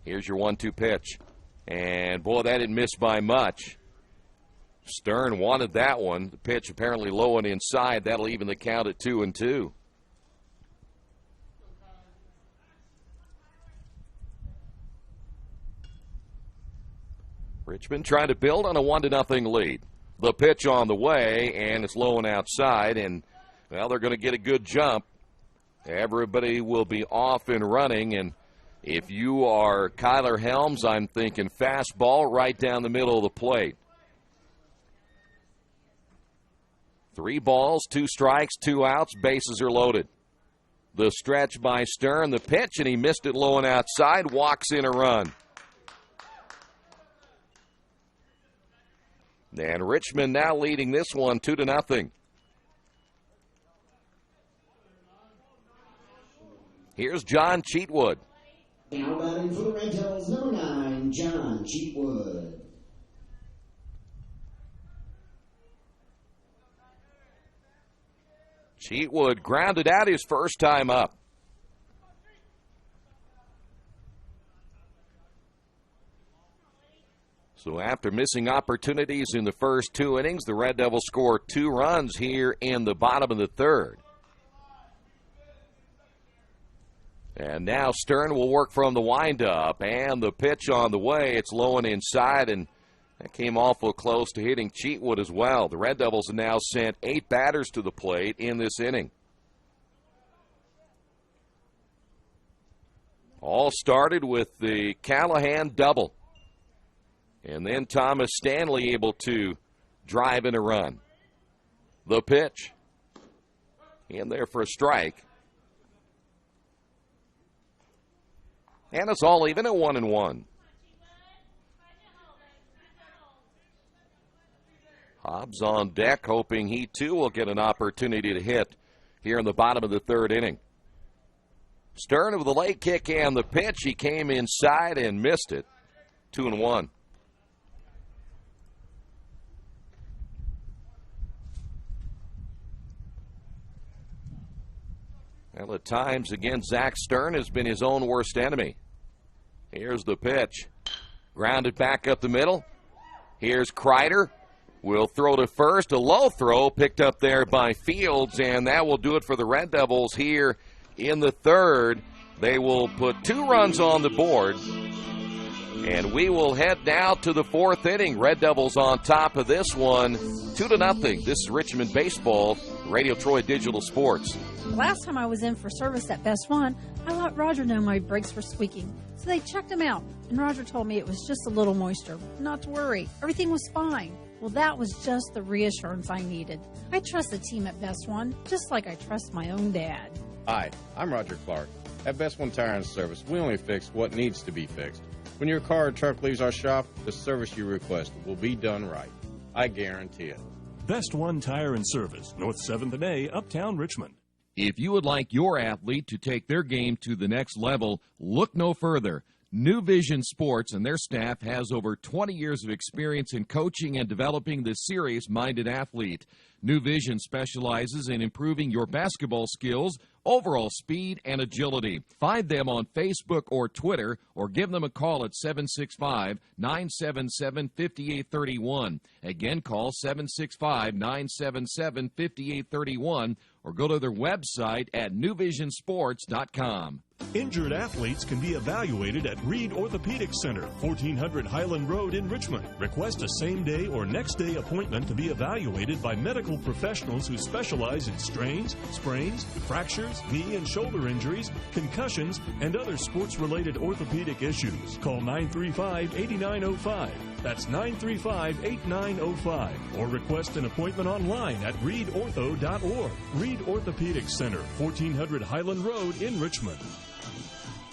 Here's your 1-2 pitch. And, boy, that didn't miss by much. Stern wanted that one. The pitch apparently low and inside. That'll even the count at 2-2. Richmond trying to build on a 1-0 lead. The pitch on the way, and it's low and outside. And, well, they're going to get a good jump. Everybody will be off and running, and if you are Kyler Helms, I'm thinking fastball right down the middle of the plate. 3 balls, 2 strikes, 2 outs, bases are loaded. The stretch by Stern, the pitch, and he missed it low and outside, walks in a run. And Richmond now leading this one 2-0. Here's John Cheatwood. Now batting for the Red Devils, number 9, John Cheatwood. Cheatwood grounded out his first time up. So after missing opportunities in the first 2 innings, the Red Devils score 2 runs here in the bottom of the third. And now Stern will work from the windup, and the pitch on the way. It's low and inside, and that came awful close to hitting Cheatwood as well. The Red Devils have now sent 8 batters to the plate in this inning. All started with the Callahan double. And then Thomas Stanley able to drive in a run. The pitch. In there for a strike. And it's all even at 1-1. Hobbs on deck, hoping he too will get an opportunity to hit here in the bottom of the third inning. Stern with the late kick and the pitch. He came inside and missed it. 2-1. Well, at times, again, Zach Stern has been his own worst enemy. Here's the pitch. Grounded back up the middle. Here's Kreider. Will throw to first. A low throw picked up there by Fields, and that will do it for the Red Devils here in the third. They will put 2 runs on the board And we will head now to the fourth inning. Red Devils on top of this one, 2-0. This is Richmond Baseball, Radio Troy Digital Sports. Last time I was in for service at Best One, I let Roger know my brakes were squeaking. So they checked them out, and Roger told me it was just a little moisture. Not to worry, everything was fine. Well, that was just the reassurance I needed. I trust the team at Best One, just like I trust my own dad. Hi, I'm Roger Clark. At Best One Tire and Service, we only fix what needs to be fixed. When your car or truck leaves our shop, the service you request will be done right. I guarantee it. Best One Tire and Service, North 7th and A, Uptown Richmond. If you would like your athlete to take their game to the next level, look no further. New Vision Sports and their staff has over 20 years of experience in coaching and developing the serious-minded athlete. New Vision specializes in improving your basketball skills, overall speed, and agility. Find them on Facebook or Twitter, or give them a call at 765-977-5831. Again, call 765-977-5831, or go to their website at newvisionsports.com. Injured athletes can be evaluated at Reed Orthopedic Center, 1400 Highland Road in Richmond. Request a same-day or next-day appointment to be evaluated by medical professionals who specialize in strains, sprains, fractures, knee and shoulder injuries, concussions, and other sports-related orthopedic issues. Call 935-8905. That's 935-8905. Or request an appointment online at reedortho.org. Reed Orthopedic Center, 1400 Highland Road in Richmond.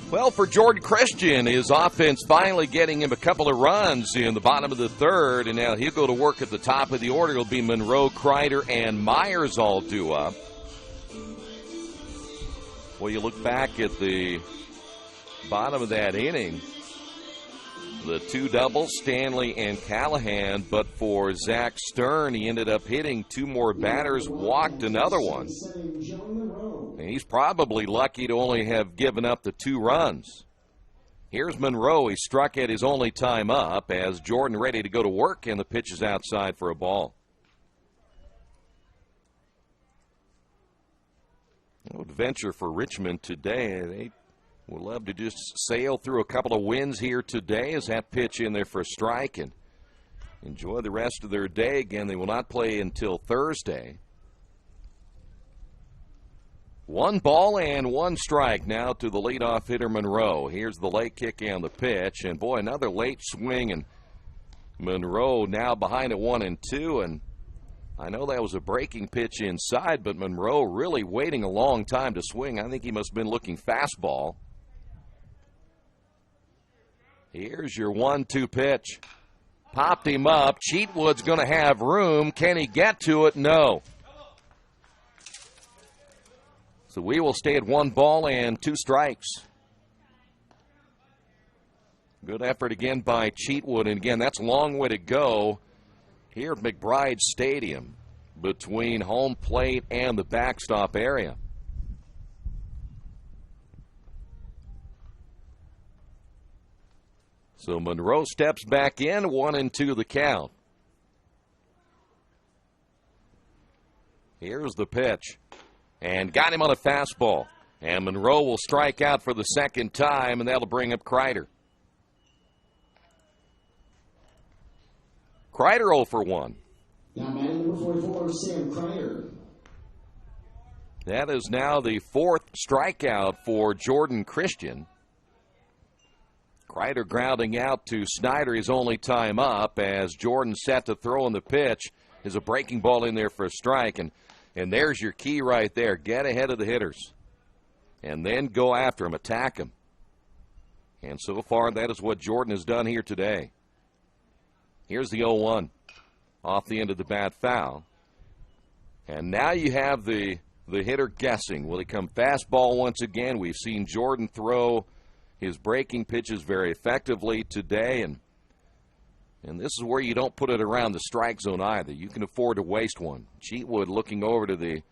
Well, for Jordan Christian, his offense finally getting him a couple of runs in the bottom of the third, and now he'll go to work at the top of the order. It'll be Monroe, Kreider, and Myers all due up. Well, you look back at the bottom of that inning, the two doubles, Stanley and Callahan, but for Zach Stern, he ended up hitting two more batters, walked another one. And he's probably lucky to only have given up the 2 runs. Here's Monroe. He struck at his only time up as Jordan ready to go to work, and the pitch is outside for a ball. Adventure for Richmond today. They would love to just sail through a couple of wins here today as that pitch in there for a strike and enjoy the rest of their day. Again, they will not play until Thursday. 1 ball and 1 strike now to the leadoff hitter, Monroe. Here's the late kick and the pitch. And, boy, another late swing. And Monroe now behind at 1-2. And I know that was a breaking pitch inside, but Monroe really waiting a long time to swing. I think he must have been looking fastball. Here's your 1-2 pitch. Popped him up. Cheatwood's going to have room. Can he get to it? No. So we will stay at 1 ball and 2 strikes. Good effort again by Cheatwood. And again, that's a long way to go here at McBride Stadium between home plate and the backstop area. So Monroe steps back in, 1-2 the count. Here's the pitch. And got him on a fastball. And Monroe will strike out for the second time, and that'll bring up Kreider. Kreider 0 for 1. Now batting number 44, Sam Kreider. That is now the 4th strikeout for Jordan Christian. Kreider grounding out to Snyder, his only time up, as Jordan set to throw in the pitch. Is a breaking ball in there for a strike, and there's your key right there. Get ahead of the hitters and then go after them, attack them. And so far, that is what Jordan has done here today. Here's the 0-1 off the end of the bat, foul. And now you have the hitter guessing. Will he come fastball once again? We've seen Jordan throw his breaking pitches very effectively today, and this is where you don't put it around the strike zone either. You can afford to waste one. Cheatwood looking over to the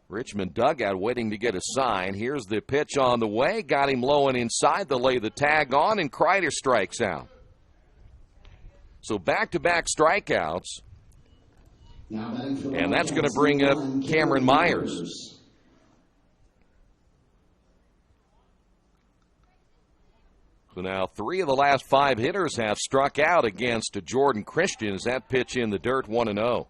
Richmond dugout, waiting to get a sign. Here's the pitch on the way. Got him low and inside. They'll lay the tag on, and Kreider strikes out. So back-to-back strikeouts. And that's going to bring up Cameron Myers. So now 3 of the last 5 hitters have struck out against Jordan Christian as that pitch in the dirt, 1-0.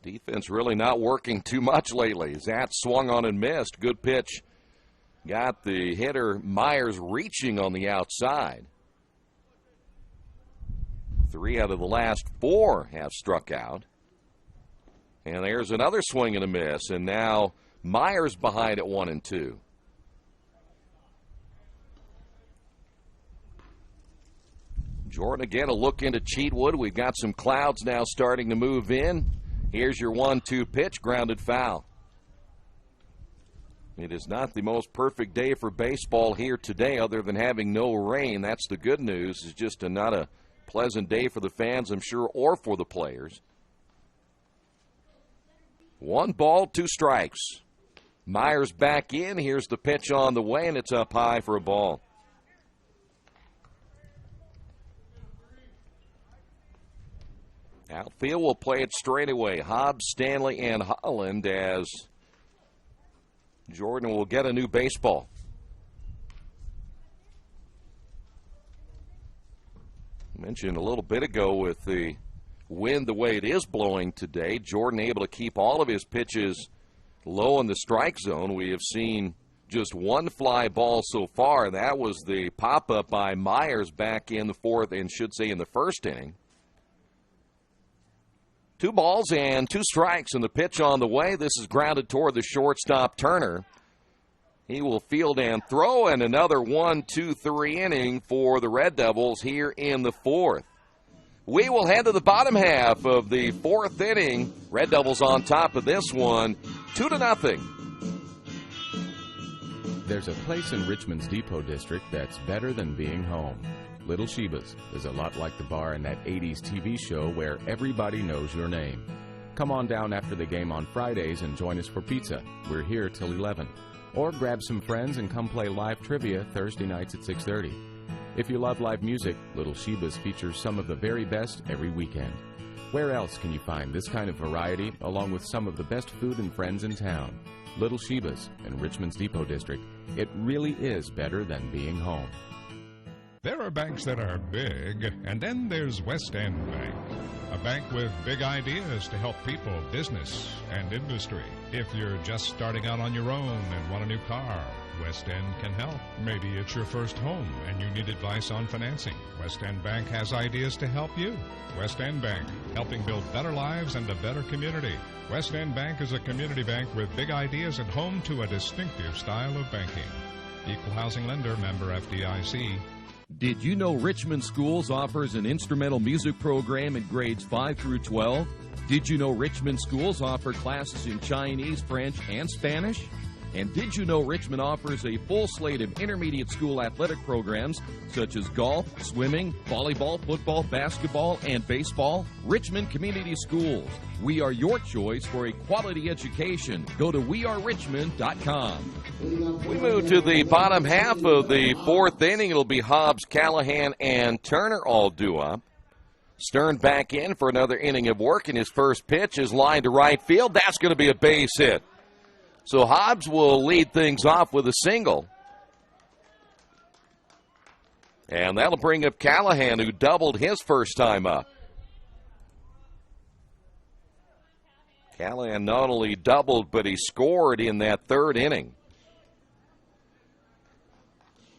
Defense really not working too much lately. That swung on and missed. Good pitch. Got the hitter Myers reaching on the outside. 3 out of the last 4 have struck out. And there's another swing and a miss. And now Myers behind at 1-2. Jordan again a look into Cheatwood. We've got some clouds now starting to move in. Here's your 1-2 pitch, grounded foul. It is not the most perfect day for baseball here today other than having no rain. That's the good news. It's just not a pleasant day for the fans, I'm sure, or for the players. 1 ball, 2 strikes. Myers back in. Here's the pitch on the way, and it's up high for a ball. Outfield will play it straight away. Hobbs, Stanley, and Holland as Jordan will get a new baseball. I mentioned a little bit ago with the wind the way it is blowing today, Jordan able to keep all of his pitches low in the strike zone. We have seen just 1 fly ball so far. That was the pop-up by Myers back in the 4th and should say in the 1st inning. 2 balls and 2 strikes, and the pitch on the way. This is grounded toward the shortstop, Turner. He will field and throw, and another 1-2-3 inning for the Red Devils here in the 4th. We will head to the bottom half of the 4th inning. Red Devils on top of this one, 2-0. There's a place in Richmond's Depot District that's better than being home. Little Sheba's is a lot like the bar in that 80s TV show where everybody knows your name. Come on down after the game on Fridays and join us for pizza. We're here till 11. Or grab some friends and come play live trivia Thursday nights at 6:30. If you love live music, Little Sheba's features some of the very best every weekend. Where else can you find this kind of variety along with some of the best food and friends in town? Little Sheba's in Richmond's Depot District. It really is better than being home. There are banks that are big, and then there's West End Bank, a bank with big ideas to help people, business, and industry. If you're just starting out on your own and want a new car, West End can help. Maybe it's your first home and you need advice on financing. West End Bank has ideas to help you. West End Bank, helping build better lives and a better community. West End Bank is a community bank with big ideas and home to a distinctive style of banking. Equal housing lender, member FDIC. Did you know Richmond Schools offers an instrumental music program in grades 5 through 12? Did you know Richmond Schools offer classes in Chinese, French, and Spanish? And did you know Richmond offers a full slate of intermediate school athletic programs such as golf, swimming, volleyball, football, basketball, and baseball? Richmond Community Schools. We are your choice for a quality education. Go to wearerichmond.com. We move to the bottom half of the 4th inning. It'll be Hobbs, Callahan, and Turner all due up. Stern back in for another inning of work, and his first pitch is lined to right field. That's going to be a base hit. So Hobbs will lead things off with a single. And that'll bring up Callahan, who doubled his first time up. Callahan not only doubled, but he scored in that 3rd inning.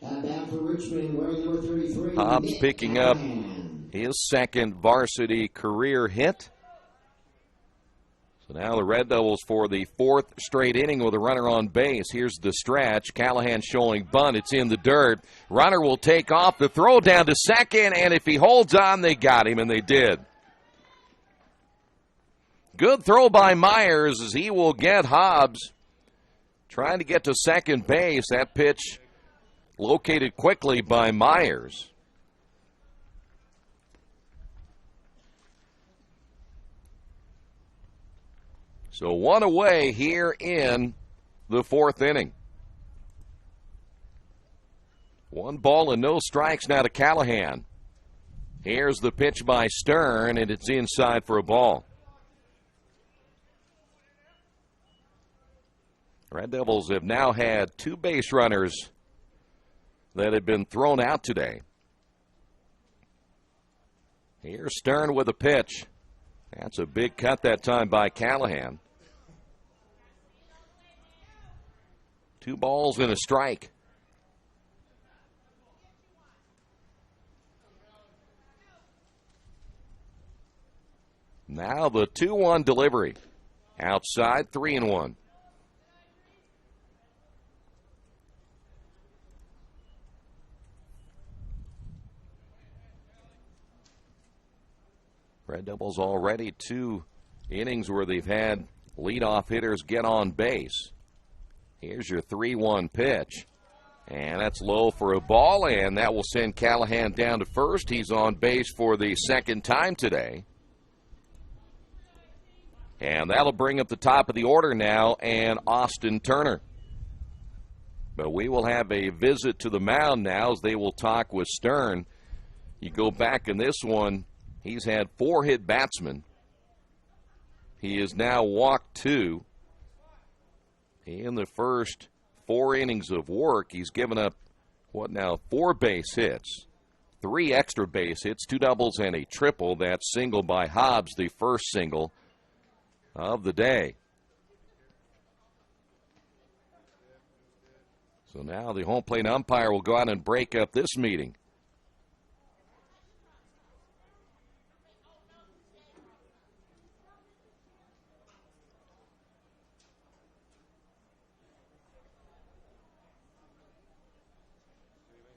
At bat for Richmond, wearing number 33. Hobbs picking up his 2nd varsity career hit. So now the Red Devils for the 4th straight inning with a runner on base. Here's the stretch. Callahan showing bunt. It's in the dirt. Runner will take off. The throw down to second, and if he holds on, they got him, and they did. Good throw by Myers as he will get Hobbs trying to get to second base. That pitch located quickly by Myers. So 1 away here in the 4th inning. 1 ball and no strikes now to Callahan. Here's the pitch by Stern, and it's inside for a ball. Red Devils have now had 2 base runners that have been thrown out today. Here's Stern with a pitch. That's a big cut that time by Callahan. 2 balls and a strike. Now the 2-1 delivery. Outside, 3-1. Red Devils already 2 innings where they've had leadoff hitters get on base. Here's your 3-1 pitch. And that's low for a ball, and that will send Callahan down to first. He's on base for the second time today. And that'll bring up the top of the order now, and Austin Turner. But we will have a visit to the mound now as they will talk with Stern. You go back in this one, he's had 4 hit batsmen. He has now walked 2. In the first 4 innings of work, he's given up, 4 base hits, 3 extra base hits, 2 doubles and a triple. That single by Hobbs, the first single of the day. So now the home plate umpire will go out and break up this meeting.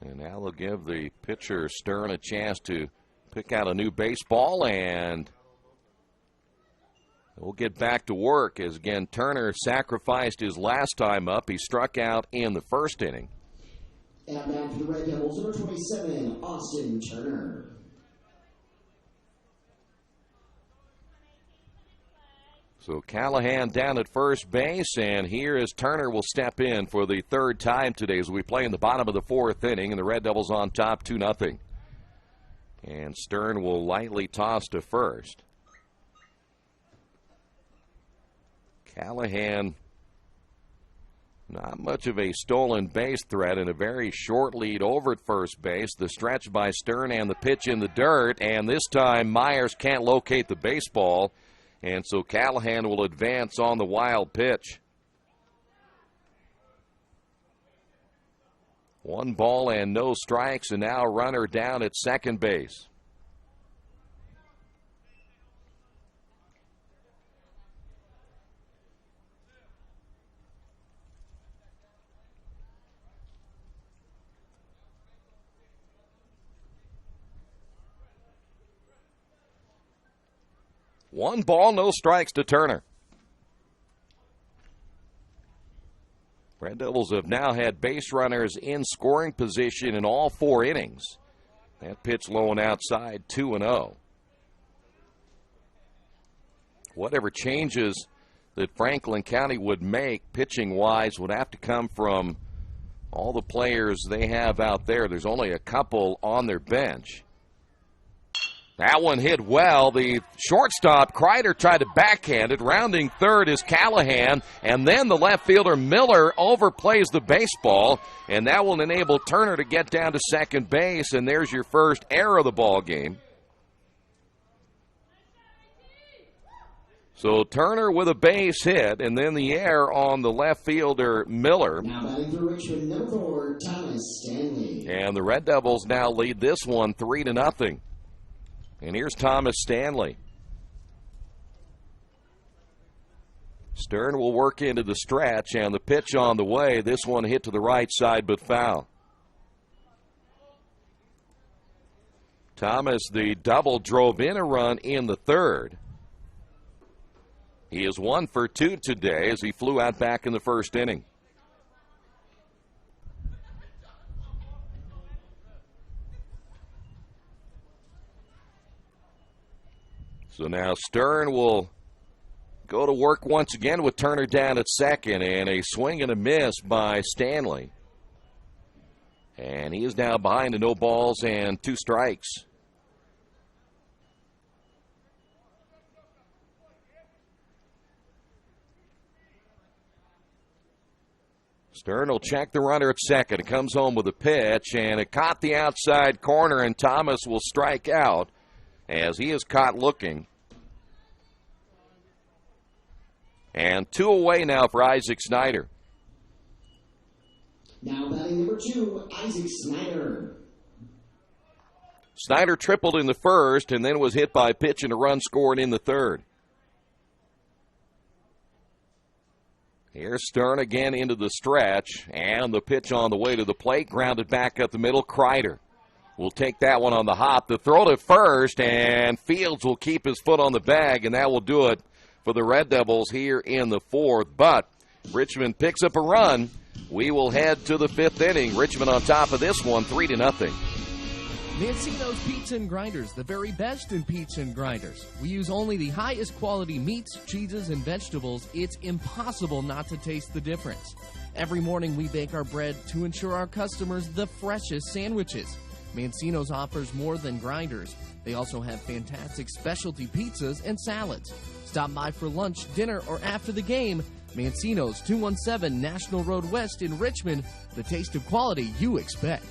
And now they'll give the pitcher Stern a chance to pick out a new baseball, and we'll get back to work as, again, Turner sacrificed his last time up. He struck out in the first inning. And now for the Red Devils, number 27, Austin Turner. So Callahan down at first base, and here is Turner will step in for the 3rd time today as we play in the bottom of the 4th inning, and the Red Devils on top 2-0. And Stern will lightly toss to first. Callahan, not much of a stolen base threat, and a very short lead over at first base. The stretch by Stern and the pitch in the dirt, and this time Myers can't locate the baseball, and so Callahan will advance on the wild pitch. 1 ball and no strikes, and now runner down at second base. One ball, no strikes to Turner. Red Devils have now had base runners in scoring position in all 4 innings. That pitch low and outside, 2-0. Whatever changes that Franklin County would make pitching-wise would have to come from all the players they have out there. There's only a couple on their bench. That one hit well. The shortstop, Kreider, tried to backhand it. Rounding third is Callahan. And then the left fielder, Miller, overplays the baseball. And that will enable Turner to get down to second base. And there's your first error of the ball game. So Turner with a base hit. And then the error on the left fielder, Miller. Now batting for Richmond, number 4, Thomas Stanley. And the Red Devils now lead this one 3-0. And here's Thomas Stanley. Stern will work into the stretch, and the pitch on the way. This one hit to the right side, but foul. Thomas, the double, drove in a run in the 3rd. He is 1 for 2 today as he flew out back in the first inning. So now Stern will go to work once again with Turner down at second, and a swing and a miss by Stanley. And he is now behind to no balls and 2 strikes. Stern will check the runner at second. It comes home with a pitch, and it caught the outside corner, and Thomas will strike out as he is caught looking. And 2 away now for Isaac Snyder. Now batting number 2, Isaac Snyder. Snyder tripled in the first and then was hit by a pitch and a run scored in the third. Here's Stern again into the stretch, and the pitch on the way to the plate, grounded back up the middle. Kreider will take that one on the hop. The throw to first, and Fields will keep his foot on the bag, and that will do it for the Red Devils here in the fourth. But Richmond picks up a run. We will head to the 5th inning. Richmond on top of this one, 3-0. Mancino's Pizza and Grinders, the very best in pizza and grinders. We use only the highest quality meats, cheeses, and vegetables. It's impossible not to taste the difference. Every morning we bake our bread to ensure our customers the freshest sandwiches. Mancino's offers more than grinders. They also have fantastic specialty pizzas and salads. Stop by for lunch, dinner, or after the game. Mancino's, 217 National Road West in Richmond. The taste of quality you expect.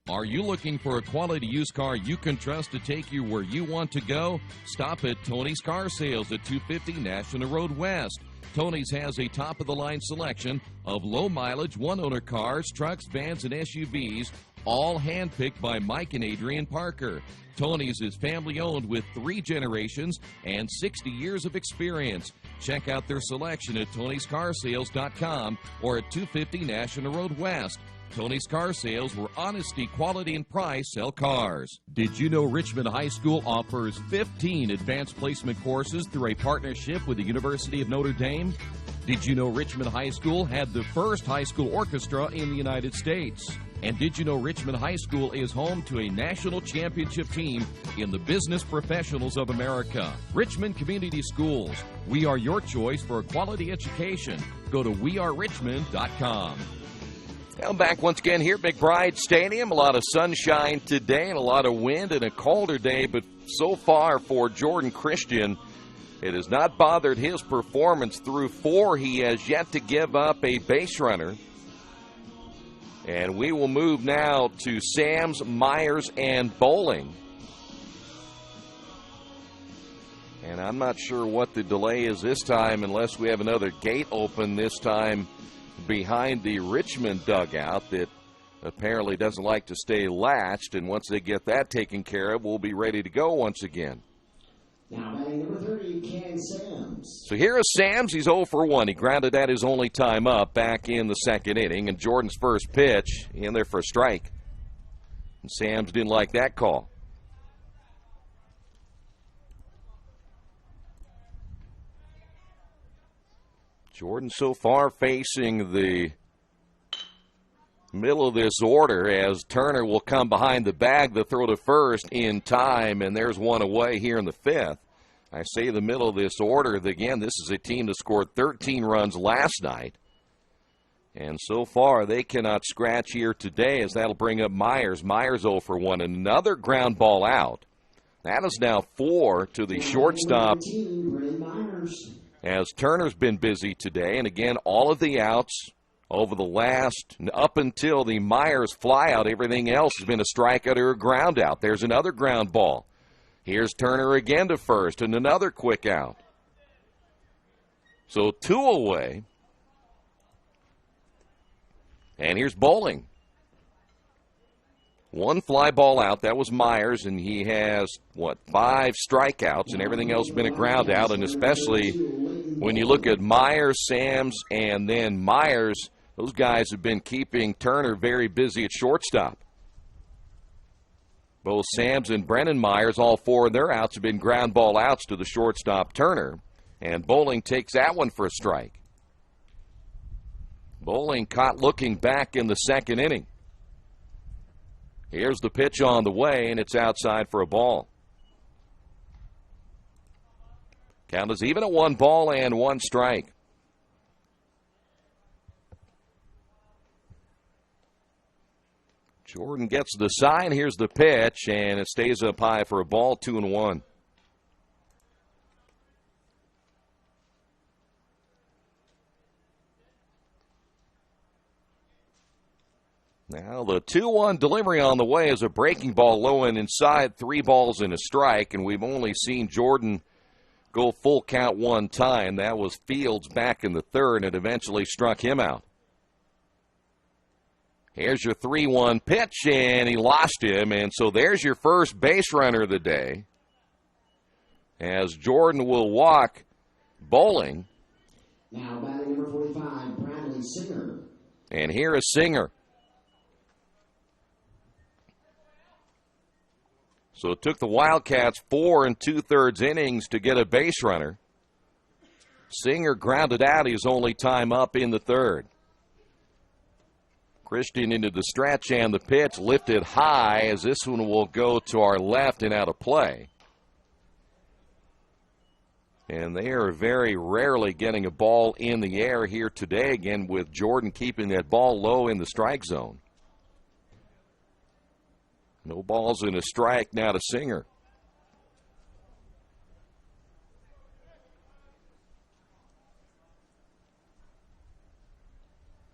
Are you looking for a quality used car you can trust to take you where you want to go? Stop at Tony's Car Sales at 250 National Road West. Tony's has a top-of-the-line selection of low-mileage, one-owner cars, trucks, vans, and SUVs, all handpicked by Mike and Adrian Parker. Tony's is family-owned with 3 generations and 60 years of experience. Check out their selection at Tony'sCarSales.com or at 250 National Road West. Tony's Car Sales, where honesty, quality, and price sell cars. Did you know Richmond High School offers 15 advanced placement courses through a partnership with the University of Notre Dame? Did you know Richmond High School had the first high school orchestra in the United States? And did you know Richmond High School is home to a national championship team in the Business Professionals of America? Richmond Community Schools. We are your choice for a quality education. Go to wearerichmond.com. Now back once again here at McBride Stadium. A lot of sunshine today and a lot of wind and a colder day, but so far for Jordan Christian, it has not bothered his performance. Through 4, he has yet to give up a base runner. And we will move now to Sams, Myers, and Bowling. And I'm not sure what the delay is this time unless we have another gate open this time behind the Richmond dugout that apparently doesn't like to stay latched. And once they get that taken care of, we'll be ready to go once again. Now batting number 30, Ken Sams. So here is Sams. He's 0 for 1. He grounded at his only time up back in the 2nd inning. And Jordan's first pitch in there for a strike. And Sams didn't like that call. Jordan so far facing the middle of this order as Turner will come behind the bag. The throw to first in time, and there's one away here in the 5th. I say the middle of this order. Again, this is a team that scored 13 runs last night. And so far, they cannot scratch here today as that'll bring up Myers. Myers 0 for 1. Another ground ball out. That is now 4 to the shortstop. As Turner's been busy today, and again, all of the outs over the last, up until the Myers flyout, everything else has been a strikeout or a ground out. There's another ground ball. Here's Turner again to first, and another quick out. So 2 away. And here's Bowling. 1 fly ball out. That was Myers, and he has, 5 strikeouts, and everything else has been a ground out, and especially when you look at Myers, Sams, and then Myers, those guys have been keeping Turner very busy at shortstop. Both Sams and Brennan Myers, all 4 of their outs have been ground ball outs to the shortstop Turner, and Bowling takes that one for a strike. Bowling caught looking back in the 2nd inning. Here's the pitch on the way, and it's outside for a ball. Count is even at 1 ball and 1 strike. Jordan gets the sign. Here's the pitch, and it stays up high for a ball, 2-1. Now the 2-1 delivery on the way is a breaking ball low and inside, 3 balls and a strike, and we've only seen Jordan go full count one time. That was Fields back in the third, and it eventually struck him out. Here's your 3-1 pitch, and he lost him, and so there's your first base runner of the day, as Jordan will walk Bowling. Now batting number 45, Bradley Singer. And here is Singer. So it took the Wildcats 4 2/3 innings to get a base runner. Singer grounded out his only time up in the third. Christian into the stretch, and the pitch lifted high, as this one will go to our left and out of play. And they are very rarely getting a ball in the air here today, again with Jordan keeping that ball low in the strike zone. No balls and a strike now to Singer.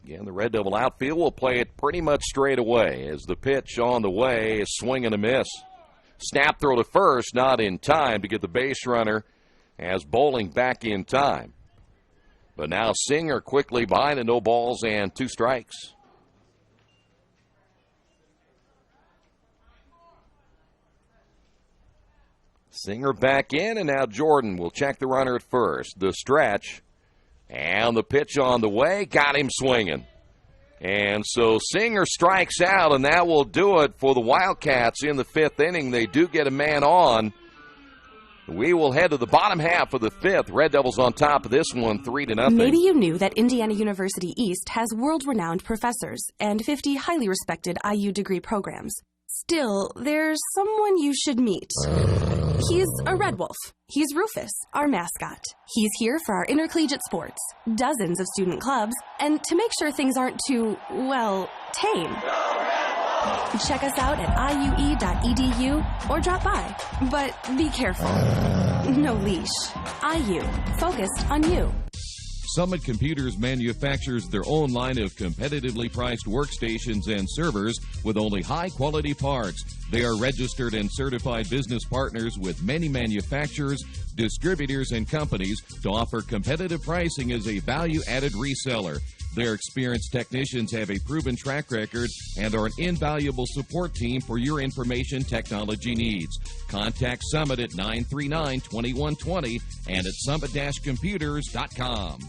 Again, the Red Devil outfield will play it pretty much straight away, as the pitch on the way is swing and a miss. Snap throw to first, not in time to get the base runner, as Bowling back in time. But now Singer quickly behind it, no balls and 2 strikes. Singer back in, and now Jordan will check the runner at first. The stretch, and the pitch on the way, got him swinging. And so Singer strikes out, and that will do it for the Wildcats in the 5th inning. They do get a man on. We will head to the bottom half of the 5th. Red Devils on top of this one, 3-0. Maybe you knew that Indiana University East has world-renowned professors and 50 highly respected IU degree programs. Still, there's someone you should meet. He's a red wolf. He's Rufus, our mascot. He's here for our intercollegiate sports, dozens of student clubs, and to make sure things aren't too, well, tame. Check us out at iue.edu or drop by. But be careful. No leash. IU, focused on you. Summit Computers manufactures their own line of competitively priced workstations and servers with only high-quality parts. They are registered and certified business partners with many manufacturers, distributors, and companies to offer competitive pricing as a value-added reseller. Their experienced technicians have a proven track record and are an invaluable support team for your information technology needs. Contact Summit at 939-2120 and at summit-computers.com.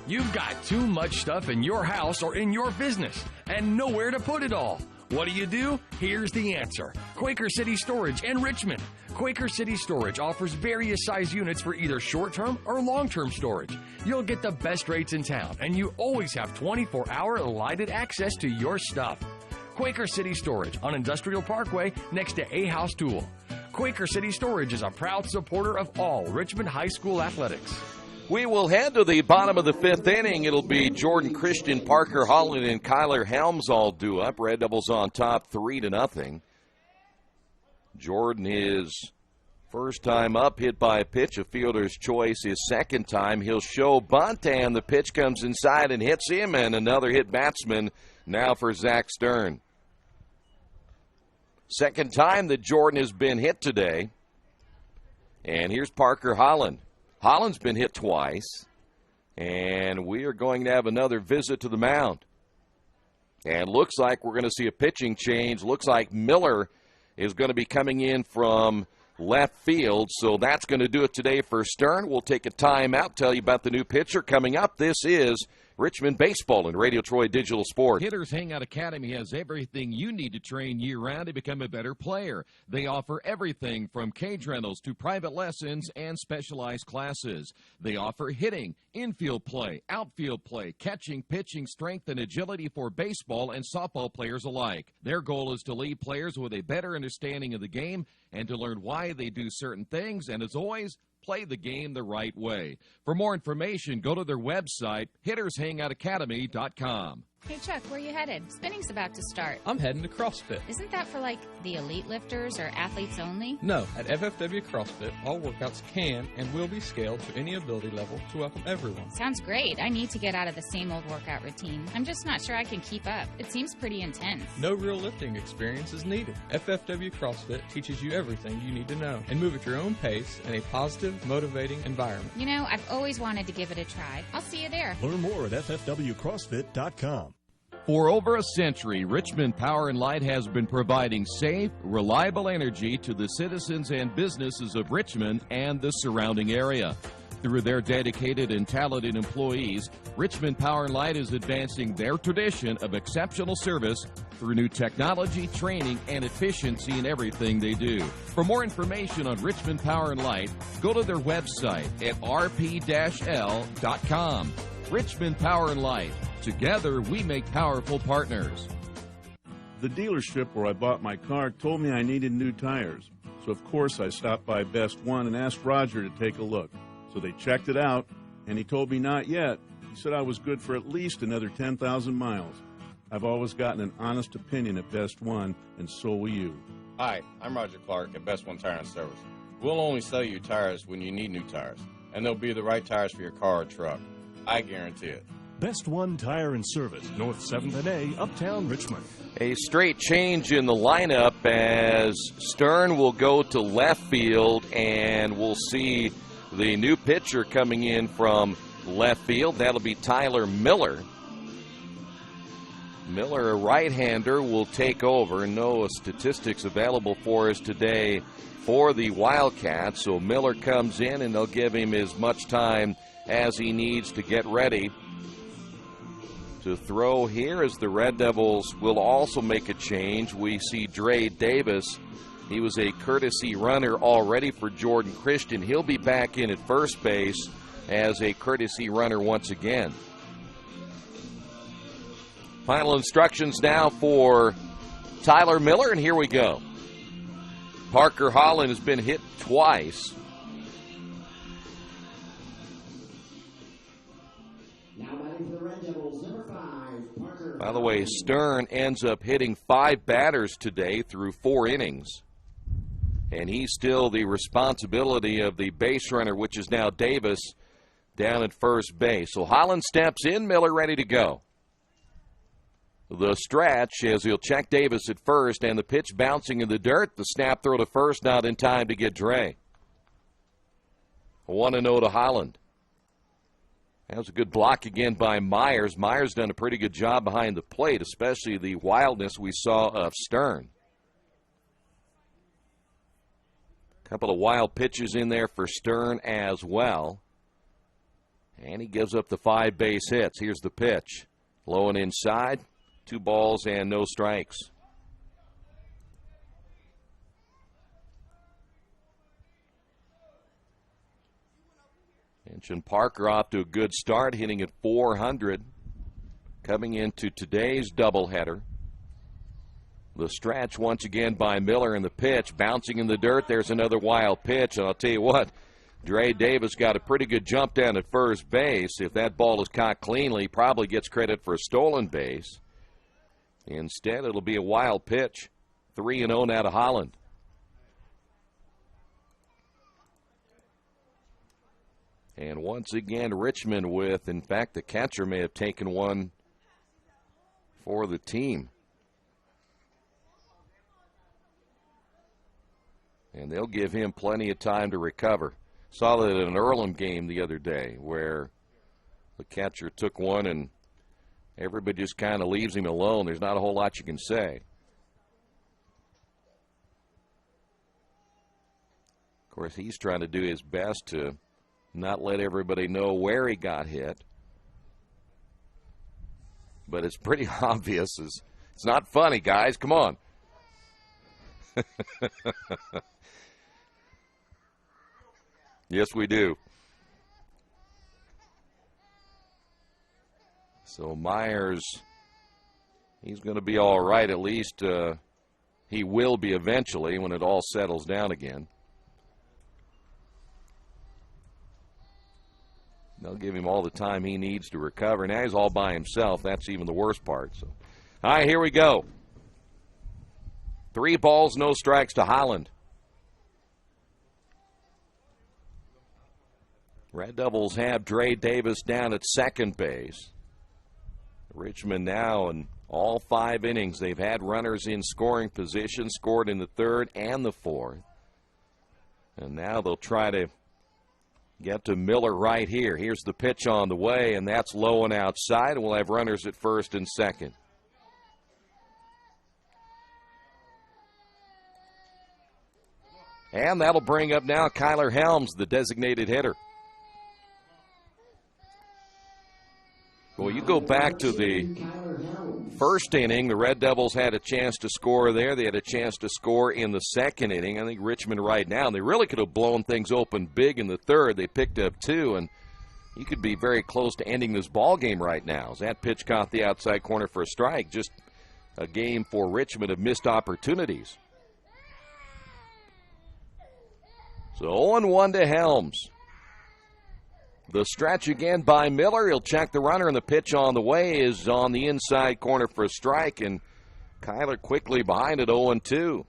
You've got too much stuff in your house or in your business and nowhere to put it all. What do? Here's the answer. Quaker City Storage in Richmond. Quaker City Storage offers various size units for either short-term or long-term storage. You'll get the best rates in town, and you always have 24-hour lighted access to your stuff. Quaker City Storage on Industrial Parkway next to A House Tool. Quaker City Storage is a proud supporter of all Richmond High School athletics. We will head to the bottom of the 5th inning. It'll be Jordan Christian, Parker Holland, and Kyler Helms all due up. Red Devils on top 3-0. Jordan, his first time up, hit by a pitch, a fielder's choice. His second time, he'll show bunt, and the pitch comes inside and hits him, and another hit batsman now for Zach Stern. Second time that Jordan has been hit today. And here's Parker Holland. Holland's been hit twice, and we are going to have another visit to the mound. And looks like we're going to see a pitching change. Looks like Miller is going to be coming in from left field, so that's going to do it today for Stern. We'll take a timeout, tell you about the new pitcher coming up. This is Richmond Baseball and Radio Troy Digital Sports. Hitters Hangout Academy has everything you need to train year-round to become a better player. They offer everything from cage rentals to private lessons and specialized classes. They offer hitting, infield play, outfield play, catching, pitching, strength, and agility for baseball and softball players alike. Their goal is to leave players with a better understanding of the game and to learn why they do certain things, and as always, play the game the right way. For more information, go to their website, hittershangoutacademy.com. Hey, Chuck, where you headed? Spinning's about to start. I'm heading to CrossFit. Isn't that for, like, the elite lifters or athletes only? No, at FFW CrossFit, all workouts can and will be scaled to any ability level to welcome everyone. Sounds great. I need to get out of the same old workout routine. I'm just not sure I can keep up. It seems pretty intense. No real lifting experience is needed. FFW CrossFit teaches you everything you need to know and move at your own pace in a positive, motivating environment. You know, I've always wanted to give it a try. I'll see you there. Learn more at ffwcrossfit.com. For over a century, Richmond Power and Light has been providing safe, reliable energy to the citizens and businesses of Richmond and the surrounding area. Through their dedicated and talented employees, Richmond Power and Light is advancing their tradition of exceptional service through new technology, training, and efficiency in everything they do. For more information on Richmond Power and Light, go to their website at rp-l.com. Richmond Power and Light. Together, we make powerful partners. The dealership where I bought my car told me I needed new tires. So, of course, I stopped by Best One and asked Roger to take a look. So they checked it out, and he told me not yet. He said I was good for at least another 10,000 miles. I've always gotten an honest opinion at Best One, and so will you. Hi, I'm Roger Clark at Best One Tire and Service. We'll only sell you tires when you need new tires, and they'll be the right tires for your car or truck. I guarantee it. Best One Tire and Service, North 7th and A, Uptown Richmond. A straight change in the lineup as Stern will go to left field, and we'll see the new pitcher coming in from left field. That'll be Tyler Miller. Miller, a right-hander, will take over. No statistics available for us today for the Wildcats. So Miller comes in, and they'll give him as much time as he needs to get ready to throw here, as the Red Devils will also make a change. We see Dre Davis. He was a courtesy runner already for Jordan Christian. He'll be back in at first base as a courtesy runner once again. Final instructions now for Tyler Miller, and here we go. Parker Holland has been hit twice. By the way, Stern ends up hitting 5 batters today through 4 innings. And he's still the responsibility of the base runner, which is now Davis, down at first base. So Holland steps in, Miller ready to go. The stretch as he'll check Davis at first, and the pitch bouncing in the dirt. The snap throw to first, not in time to get Dre. 1-0 to Holland. That was a good block again by Myers. Myers done a pretty good job behind the plate, especially the wildness we saw of Stern. A couple of wild pitches in there for Stern as well. And he gives up the 5 base hits. Here's the pitch. Low and inside. 2 balls and no strikes. Mentioned Parker off to a good start, hitting at .400, coming into today's doubleheader. The stretch once again by Miller, and the pitch bouncing in the dirt. There's another wild pitch, and I'll tell you what, Dre Davis got a pretty good jump down at first base. If that ball is caught cleanly, he probably gets credit for a stolen base. Instead, it'll be a wild pitch. 3-0 now to Holland. And once again, Richmond with, in fact, the catcher may have taken one for the team. And they'll give him plenty of time to recover. Saw that in an Earlham game the other day where the catcher took one and everybody just kind of leaves him alone. There's not a whole lot you can say. Of course, he's trying to do his best to not let everybody know where he got hit. But it's pretty obvious. It's not funny, guys. Come on. Yes, we do. So Myers, he's going to be all right. At least he will be eventually when it all settles down again. They'll give him all the time he needs to recover. Now he's all by himself. That's even the worst part. So, all right, here we go. 3 balls, no strikes to Holland. Red Devils have Dre Davis down at second base. Richmond now in all 5 innings. They've had runners in scoring position, scored in the 3rd and the 4th. And now they'll try to get to Miller right here. Here's the pitch on the way, and that's low and outside, and we'll have runners at first and second. And that'll bring up now Kyler Helms, the designated hitter. Well, you go back to the first inning, the Red Devils had a chance to score there. They had a chance to score in the second inning. I think Richmond right now, they really could have blown things open big in the 3rd. They picked up 2, and you could be very close to ending this ball game right now. As that pitch caught the outside corner for a strike, just a game for Richmond of missed opportunities. So 0-1 to Helms. The stretch again by Miller. He'll check the runner, and the pitch on the way is on the inside corner for a strike, and Kyler quickly behind it, 0-2.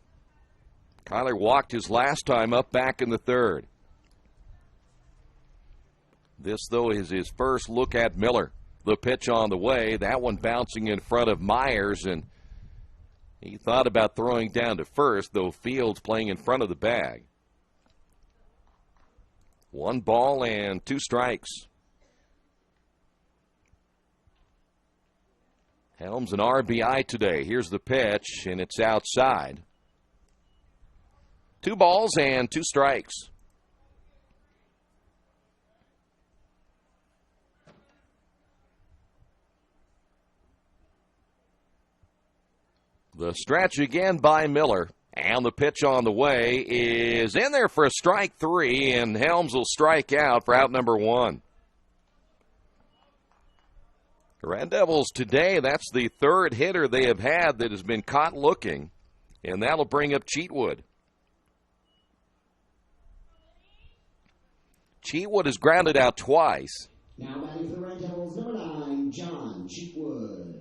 Kyler walked his last time up back in the 3rd. This, though, is his first look at Miller. The pitch on the way, that one bouncing in front of Myers, and he thought about throwing down to first, though Fields playing in front of the bag. 1 ball and 2 strikes. Helms an RBI today. Here's the pitch, and it's outside. 2 balls and 2 strikes. The stretch again by Miller. And the pitch on the way is in there for a strike 3, and Helms will strike out for out number 1. Red Devils today, that's the 3rd hitter they have had that has been caught looking, and that'll bring up Cheatwood. Cheatwood has grounded out twice. Now batting for the Red Devils, number 9, John Cheatwood.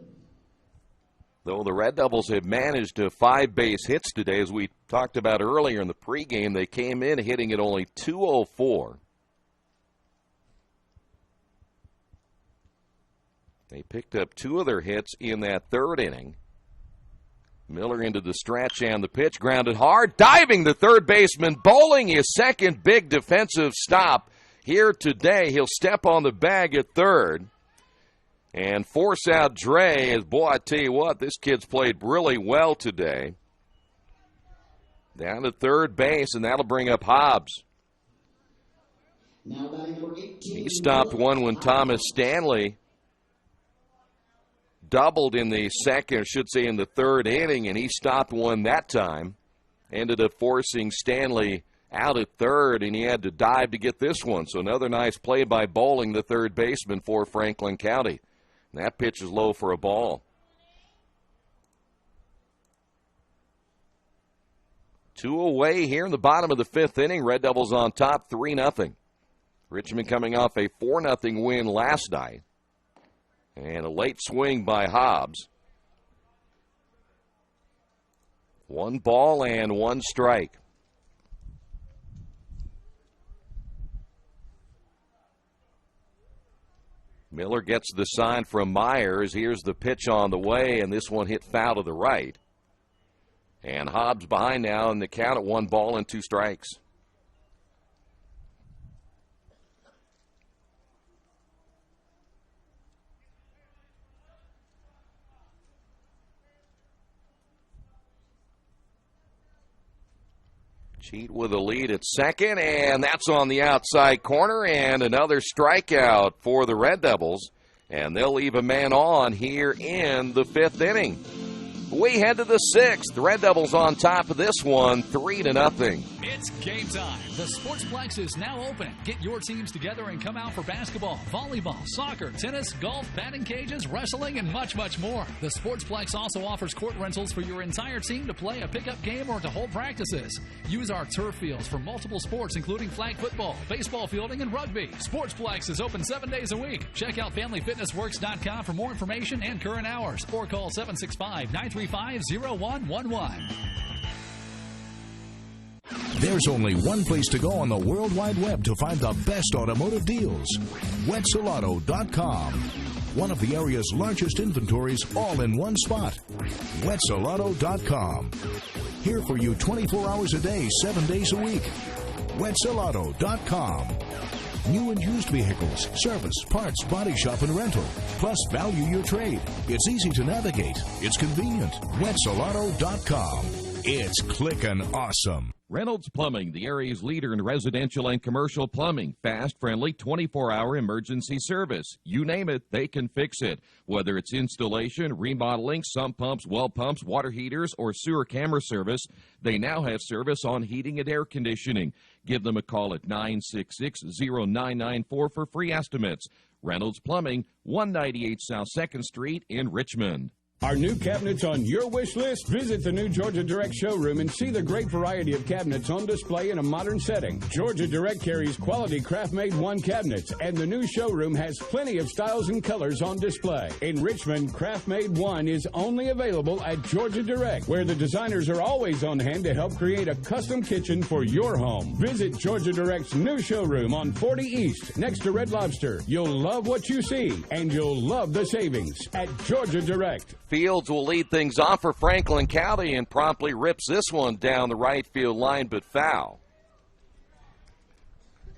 Though the Red Devils have managed 5 base hits today, as we talked about earlier in the pregame, they came in hitting at only .204. They picked up 2 of their hits in that 3rd inning. Miller into the stretch and the pitch, grounded hard, diving the 3rd baseman, bowling his second big defensive stop here today. He'll step on the bag at 3rd. And force out Dre, as boy, I tell you what, this kid's played really well today. Down to 3rd base, and that'll bring up Hobbs. Now batting number 18. He stopped one when Thomas Stanley doubled in the second, I should say in the 3rd inning, and he stopped one that time. Ended up forcing Stanley out at 3rd, and he had to dive to get this one. So another nice play by Bowling, the 3rd baseman for Franklin County. That pitch is low for a ball. 2 away here in the bottom of the 5th inning. Red Devils on top, 3-0. Richmond coming off a 4-0 win last night. And a late swing by Hobbs. 1 ball and 1 strike. Miller gets the sign from Myers. Here's the pitch on the way, and this one hit foul to the right. And Hobbs behind now in the count at 1 ball and 2 strikes. Cheat with a lead at second, and that's on the outside corner, and another strikeout for the Red Devils, and they'll leave a man on here in the 5th inning. We head to the 6th. The Red Devils on top of this one, 3-0. It's game time. The Sportsplex is now open. Get your teams together and come out for basketball, volleyball, soccer, tennis, golf, batting cages, wrestling, and much, much more. The Sportsplex also offers court rentals for your entire team to play a pickup game or to hold practices. Use our turf fields for multiple sports, including flag football, baseball fielding, and rugby. Sportsplex is open 7 days a week. Check out FamilyFitnessWorks.com for more information and current hours, or call 765-935-0111. There's only one place to go on the World Wide Web to find the best automotive deals. Wetzelauto.com. One of the area's largest inventories all in one spot. Wetzelauto.com. Here for you 24 hours a day, 7 days a week. Wetzelauto.com. New and used vehicles, service, parts, body shop, and rental. Plus, value your trade. It's easy to navigate. It's convenient. Wetzelauto.com. It's clickin' awesome. Reynolds Plumbing, the area's leader in residential and commercial plumbing. Fast, friendly, 24-hour emergency service. You name it, they can fix it. Whether it's installation, remodeling, sump pumps, well pumps, water heaters, or sewer camera service, they now have service on heating and air conditioning. Give them a call at 966-0994 for free estimates. Reynolds Plumbing, 198 South 2nd Street in Richmond. Are new cabinets on your wish list? Visit the new Georgia Direct showroom and see the great variety of cabinets on display in a modern setting. Georgia Direct carries quality craft-made one cabinets, and the new showroom has plenty of styles and colors on display. In Richmond, craft-made one is only available at Georgia Direct, where the designers are always on hand to help create a custom kitchen for your home. Visit Georgia Direct's new showroom on 40 East, next to Red Lobster. You'll love what you see, and you'll love the savings at Georgia Direct. Fields will lead things off for Franklin County and promptly rips this one down the right field line, but foul.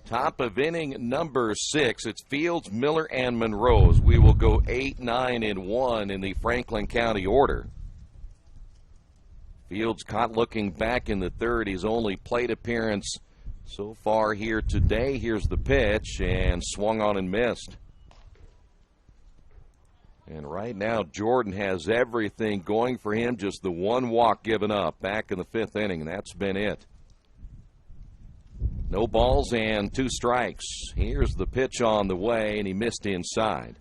Top of inning number 6. It's Fields, Miller, and Monroe's. We will go 8, 9, and 1 in the Franklin County order. Fields caught looking back in the third. His only plate appearance so far here today. Here's the pitch, and swung on and missed. And right now, Jordan has everything going for him, just the one walk given up back in the 5th inning, and that's been it. No balls and 2 strikes. Here's the pitch on the way, and he missed inside.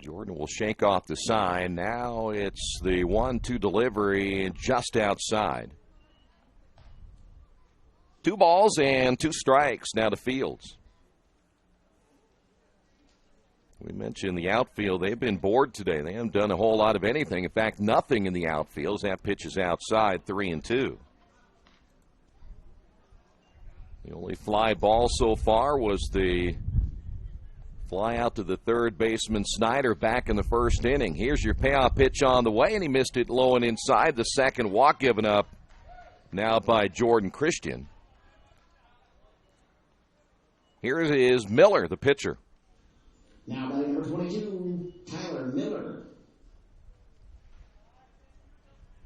Jordan will shake off the sign. Now it's the 1-2 delivery just outside. 2 balls and 2 strikes now to Fields. We mentioned the outfield. They've been bored today. They haven't done a whole lot of anything. In fact, nothing in the outfield. That pitch is outside, 3-2. The only fly ball so far was the fly out to the third baseman, Snyder, back in the 1st inning. Here's your payoff pitch on the way, and he missed it low and inside. The second walk given up now by Jordan Christian. Here it is, Miller, the pitcher. Now batting number 22, Tyler Miller.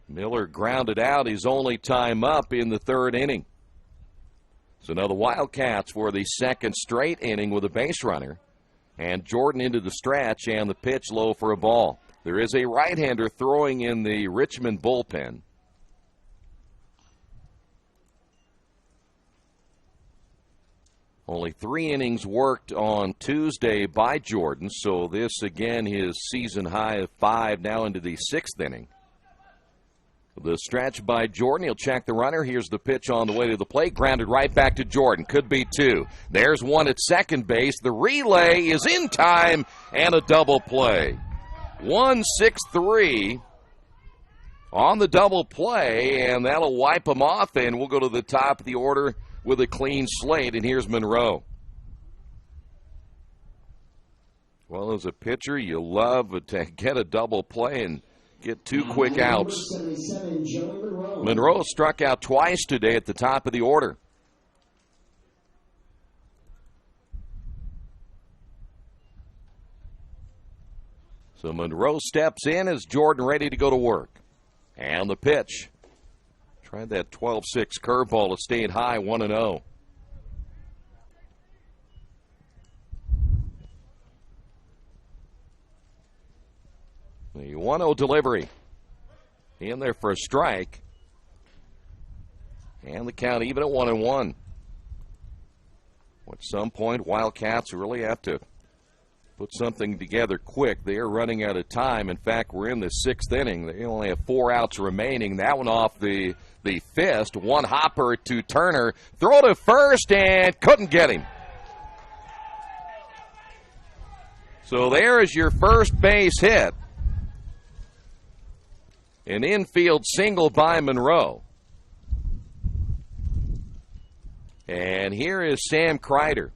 Miller grounded out his only time up in the 3rd inning. So now the Wildcats for the 2nd straight inning with a base runner. And Jordan into the stretch, and the pitch low for a ball. There is a right-hander throwing in the Richmond bullpen. Only 3 innings worked on Tuesday by Jordan, so this, again, his season high of 5 now into the 6th inning. The stretch by Jordan. He'll check the runner. Here's the pitch on the way to the plate. Grounded right back to Jordan. Could be 2. There's one at second base. The relay is in time and a double play. 1-6-3 on the double play, and that'll wipe him off, and we'll go to the top of the order with a clean slate, and here's Monroe. Well, as a pitcher, you love to get a double play and get 2 quick outs. Monroe struck out twice today at the top of the order. So Monroe steps in as Jordan ready to go to work. And the pitch. Tried that 12-6 curveball. It stayed high, 1-0. The 1-0 delivery. In there for a strike. And the count even at 1-1. At some point, Wildcats really have to put something together quick. They are running out of time. In fact, we're in the 6th inning. They only have 4 outs remaining. That one off the fist. One hopper to Turner. Throw to first and couldn't get him. So there is your first base hit. An infield single by Monroe. And here is Sam Kreider.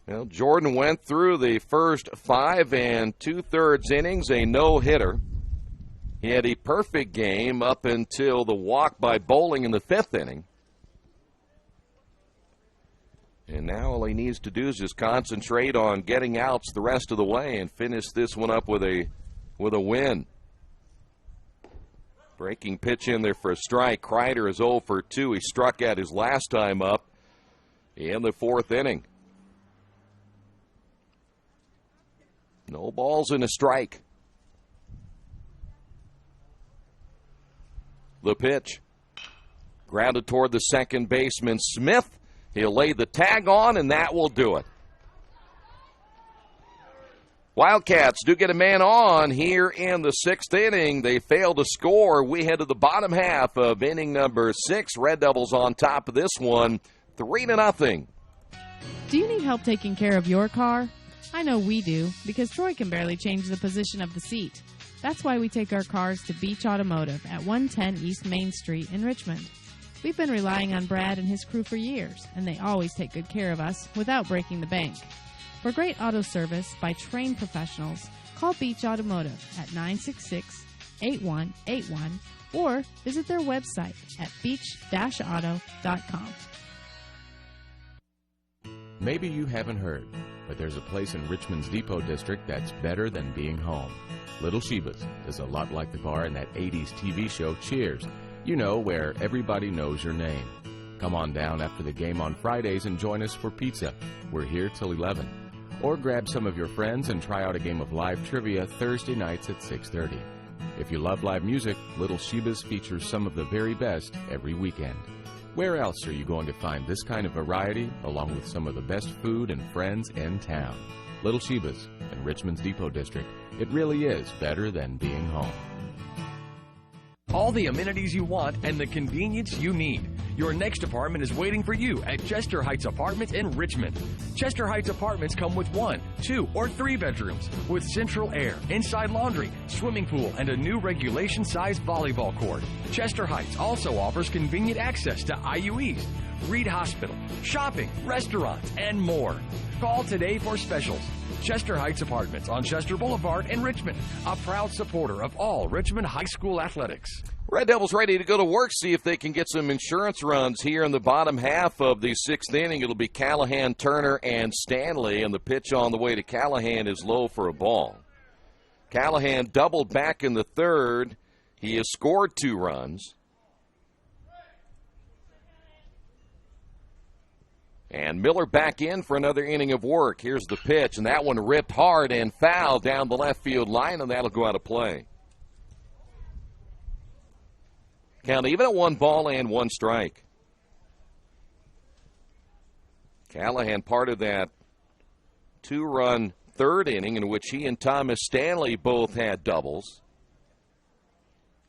Well, Jordan went through the first 5 2/3 innings, a no-hitter. He had a perfect game up until the walk by Bowling in the 5th inning. And now all he needs to do is just concentrate on getting outs the rest of the way and finish this one up with a win. Breaking pitch in there for a strike. Kreider is 0 for 2. He struck out his last time up in the 4th inning. No balls and a strike. The pitch. Grounded toward the second baseman, Smith. He'll lay the tag on, and that will do it. Wildcats do get a man on here in the 6th inning. They fail to score. We head to the bottom half of inning number 6. Red Devils on top of this one, 3-0. Do you need help taking care of your car? I know we do, because Troy can barely change the position of the seat. That's why we take our cars to Beach Automotive at 110 East Main Street in Richmond. We've been relying on Brad and his crew for years, and they always take good care of us without breaking the bank. For great auto service by trained professionals, call Beach Automotive at 966-8181 or visit their website at beach-auto.com. Maybe you haven't heard, but there's a place in Richmond's Depot District that's better than being home. Little Sheba's is a lot like the bar in that 80s TV show Cheers. You know, where everybody knows your name. Come on down after the game on Fridays and join us for pizza. We're here till 11. Or grab some of your friends and try out a game of live trivia Thursday nights at 6:30. If you love live music, Little Sheba's features some of the very best every weekend. Where else are you going to find this kind of variety, along with some of the best food and friends in town? Little Sheba's in Richmond's Depot District. It really is better than being home. All the amenities you want and the convenience you need. Your next apartment is waiting for you at Chester Heights Apartments in Richmond. Chester Heights Apartments come with 1, 2, or 3 bedrooms with central air, inside laundry, swimming pool, and a new regulation-sized volleyball court. Chester Heights also offers convenient access to IU East, Reed Hospital, shopping, restaurants, and more. Call today for specials. Chester Heights Apartments on Chester Boulevard in Richmond, a proud supporter of all Richmond High School athletics. Red Devils ready to go to work, see if they can get some insurance runs here in the bottom half of the 6th inning. It'll be Callahan, Turner, and Stanley, and the pitch on the way to Callahan is low for a ball. Callahan doubled back in the 3rd. He has scored 2 runs. And Miller back in for another inning of work. Here's the pitch, and that one ripped hard and foul down the left field line, and that'll go out of play. Count even at 1 ball and 1 strike. Callahan part of that 2-run 3rd inning in which he and Thomas Stanley both had doubles.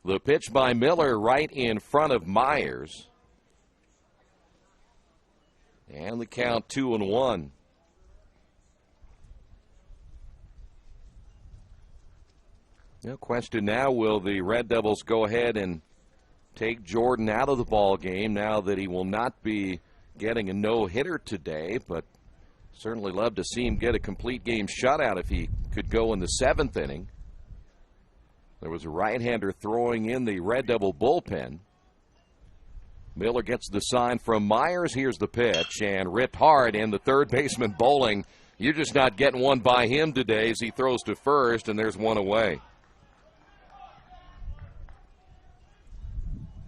The pitch by Miller right in front of Myers. And the count 2-1. No question now, will the Red Devils go ahead and take Jordan out of the ball game now that he will not be getting a no-hitter today, but certainly love to see him get a complete game shutout if he could go in the 7th inning. There was a right-hander throwing in the Red Devil bullpen. Miller gets the sign from Myers. Here's the pitch, and ripped hard, and the third baseman Bowling. You're just not getting one by him today as he throws to first, and there's one away.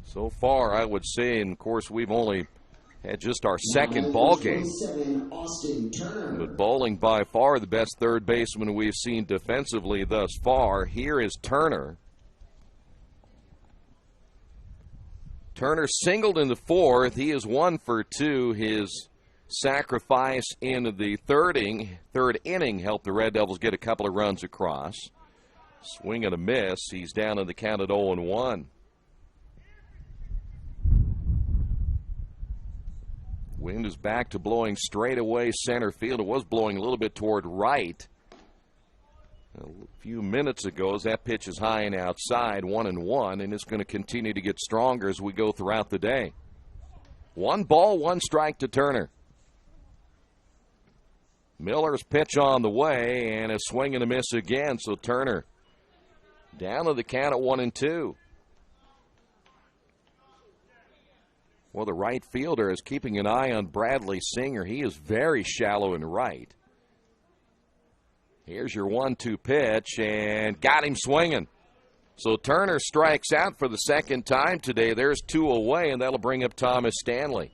So far, I would say, and of course, we've only Had just our second ball game. But Bowling by far the best third baseman we've seen defensively thus far. Here is Turner. Turner singled in the fourth. He is 1 for 2. His sacrifice in the third inning helped the Red Devils get a couple of runs across. Swing and a miss. He's down in the count at 0-1. Wind is back to blowing straight away center field. It was blowing a little bit toward right a few minutes ago as that pitch is high and outside, 1-1, and it's going to continue to get stronger as we go throughout the day. 1 ball, 1 strike to Turner. Miller's pitch on the way, and a swing and a miss again, so Turner down to the count at 1-2. Well, the right fielder is keeping an eye on Bradley Singer. He is very shallow in right. Here's your 1-2 pitch, and got him swinging. So Turner strikes out for the second time today. There's 2 away, and that'll bring up Thomas Stanley.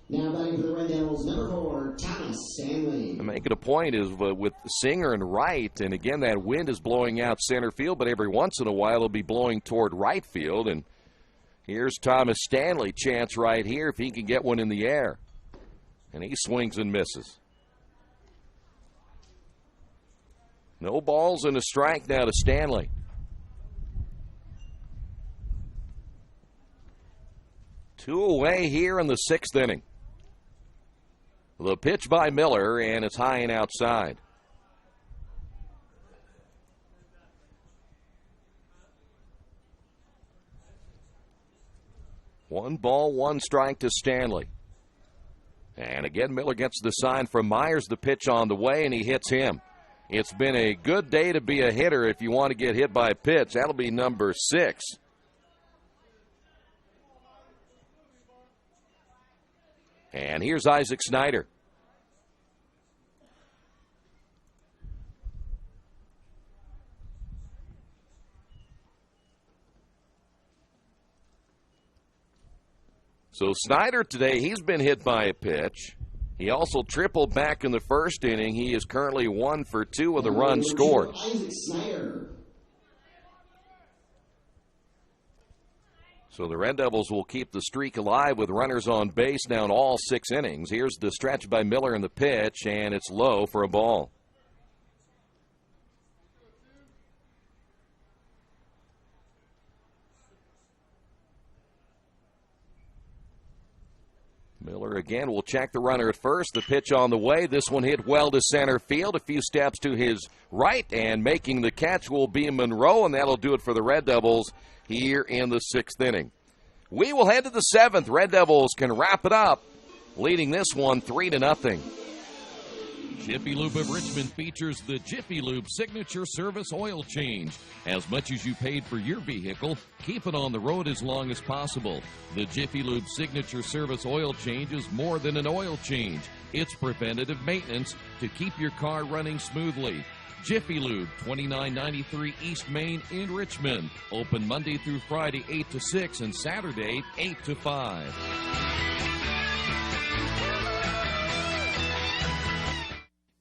Now batting for the Red Devils, number 4, Thomas Stanley. Making a point is with Singer and right, and again, that wind is blowing out center field, but every once in a while it'll be blowing toward right field, and here's Thomas Stanley, chance right here if he can get one in the air. And he swings and misses. No balls and a strike now to Stanley. Two away here in the 6th inning. The pitch by Miller, and it's high and outside. One ball, 1 strike to Stanley. And again, Miller gets the sign from Myers, the pitch on the way, and he hits him. It's been a good day to be a hitter if you want to get hit by a pitch. That'll be number 6. And here's Isaac Snyder. So Snyder today, he's been hit by a pitch. He also tripled back in the first inning. He is currently 1 for 2 with a run scored. Isaac Snyder. So the Red Devils will keep the streak alive with runners on base now in all 6 innings. Here's the stretch by Miller in the pitch, and it's low for a ball. Miller again will check the runner at first. The pitch on the way. This one hit well to center field. A few steps to his right, and making the catch will be Monroe, and that'll do it for the Red Devils here in the 6th inning. We will head to the 7th. Red Devils can wrap it up, leading this one 3-0. Jiffy Lube of Richmond features the Jiffy Lube Signature Service Oil Change. As much as you paid for your vehicle, keep it on the road as long as possible. The Jiffy Lube Signature Service Oil Change is more than an oil change. It's preventative maintenance to keep your car running smoothly. Jiffy Lube, 2993 East Main in Richmond. Open Monday through Friday, 8 to 6, and Saturday, 8 to 5.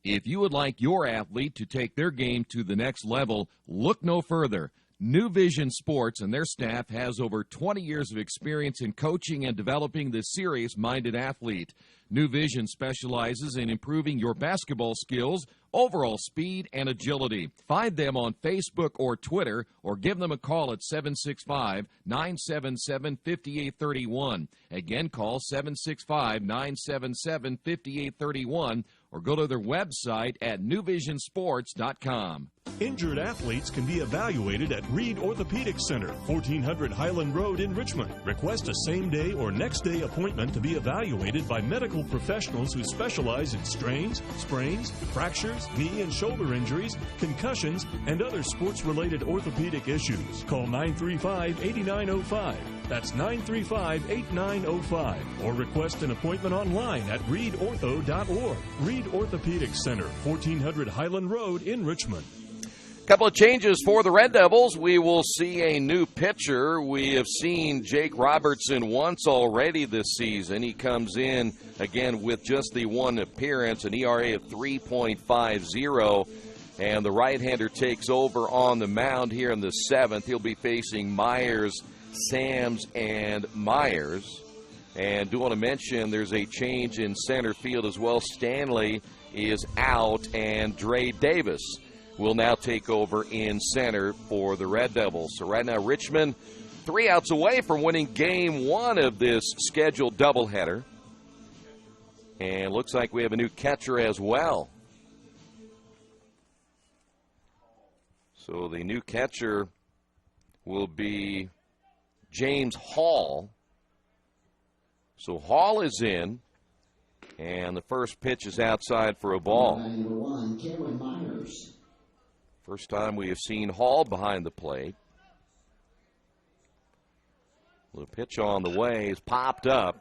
If you would like your athlete to take their game to the next level, look no further. New Vision Sports and their staff has over 20 years of experience in coaching and developing the serious-minded athlete. New Vision specializes in improving your basketball skills, overall speed, and agility. Find them on Facebook or Twitter, or give them a call at 765-977-5831. Again, call 765-977-5831, or go to their website at newvisionsports.com. Injured athletes can be evaluated at Reed Orthopedic Center, 1400 Highland Road in Richmond. Request a same-day or next-day appointment to be evaluated by medical professionals who specialize in strains, sprains, fractures, knee and shoulder injuries, concussions, and other sports-related orthopedic issues. Call 935-8905. That's 935-8905. Or request an appointment online at reedortho.org. Reed Orthopedic Center, 1400 Highland Road in Richmond. Couple of changes for the Red Devils. We will see a new pitcher. We have seen Jake Robertson once already this season. He comes in, again, with just the one appearance, an ERA of 3.50, and the right-hander takes over on the mound here in the 7th. He'll be facing Myers, Sams, and Myers. And do want to mention there's a change in center field as well. Stanley is out, and Dre Davis will now take over in center for the Red Devils. So right now, Richmond 3 outs away from winning game 1 of this scheduled doubleheader. And looks like we have a new catcher as well. So the new catcher will be James Hall. So Hall is in, and the first pitch is outside for a ball. Number 1, Cameron Myers. First time we have seen Hall behind the plate. The pitch on the way is popped up.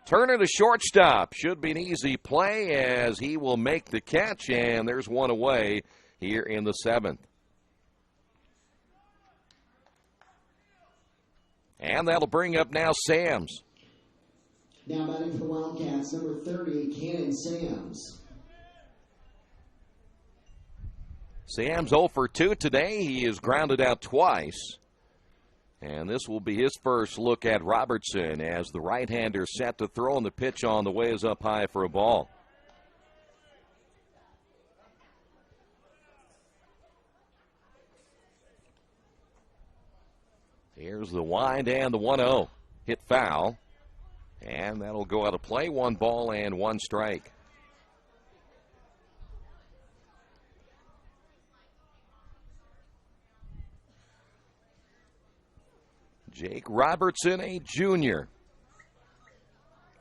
Turner to shortstop. Should be an easy play as he will make the catch, and there's one away here in the 7th. And that'll bring up now Sams. Now batting for the Wildcats, number 30, Cannon Sams. Sams 0 for 2 today. He is grounded out twice. And this will be his first look at Robertson as the right-hander set to throw, and the pitch on the way is up high for a ball. Here's the wind and the 1-0. Hit foul. And that'll go out of play. 1 ball and 1 strike. Jake Robertson, a junior.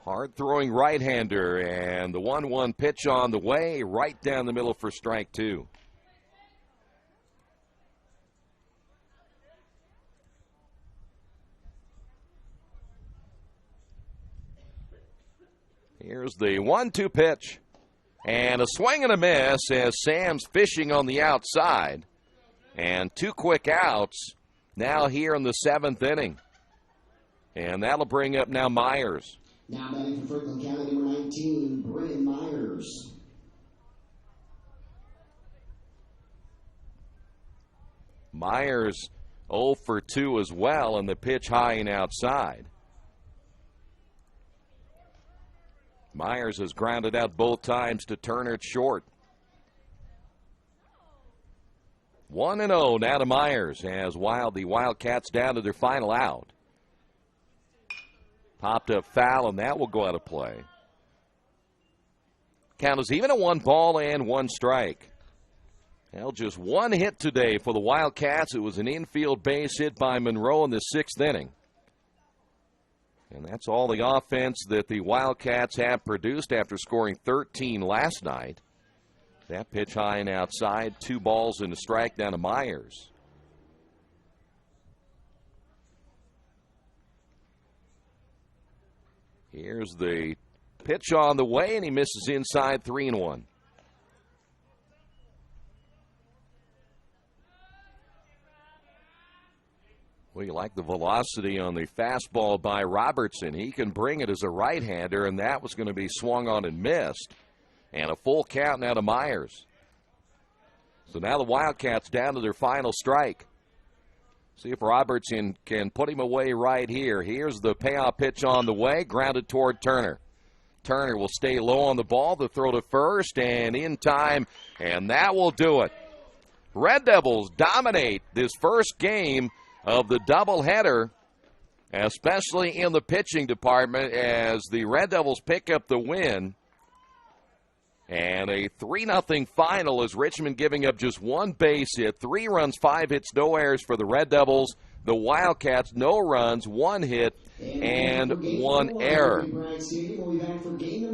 Hard-throwing right-hander, and the 1-1 pitch on the way, right down the middle for strike 2. Here's the 1-2 pitch. And a swing and a miss as Sam's fishing on the outside. And 2 quick outs now here in the 7th inning. And that'll bring up now Myers. Now batting for Franklin County, number 19, Brennan Myers. Myers 0 for 2 as well, and the pitch high and outside. Myers has grounded out both times to Turner at short. 1-0 now to Myers as the Wildcats down to their final out. Popped up foul, and that will go out of play. Count is even at 1 ball and 1 strike. Well, just 1 hit today for the Wildcats. It was an infield base hit by Monroe in the 6th inning. And that's all the offense that the Wildcats have produced after scoring 13 last night. That pitch high and outside, 2 balls and a strike down to Myers. Here's the pitch on the way, and he misses inside, 3-1. We like the velocity on the fastball by Robertson. He can bring it as a right-hander, and that was going to be swung on and missed. And a full count now to Myers. So now the Wildcats down to their final strike. See if Robertson can put him away right here. Here's the payoff pitch on the way, grounded toward Turner. Turner will stay low on the ball, the throw to first, and in time, and that will do it. Red Devils dominate this first game of the doubleheader, especially in the pitching department, as the Red Devils pick up the win. And a 3-0 final as Richmond giving up just 1 base hit, 3 runs, 5 hits, no errors for the Red Devils. The Wildcats, no runs, 1 hit, and 1 error.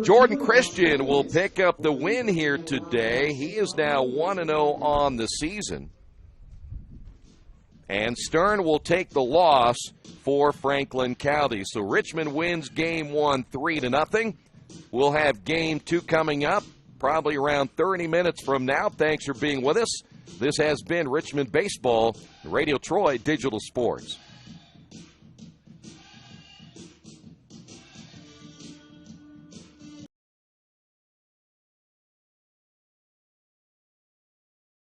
Jordan Christian will pick up the win here today. He is now 1-0 on the season. And Stern will take the loss for Franklin County. So Richmond wins game 1 3-0. We'll have game 2 coming up probably around 30 minutes from now. Thanks for being with us. This has been Richmond Baseball, Radio Troy Digital Sports.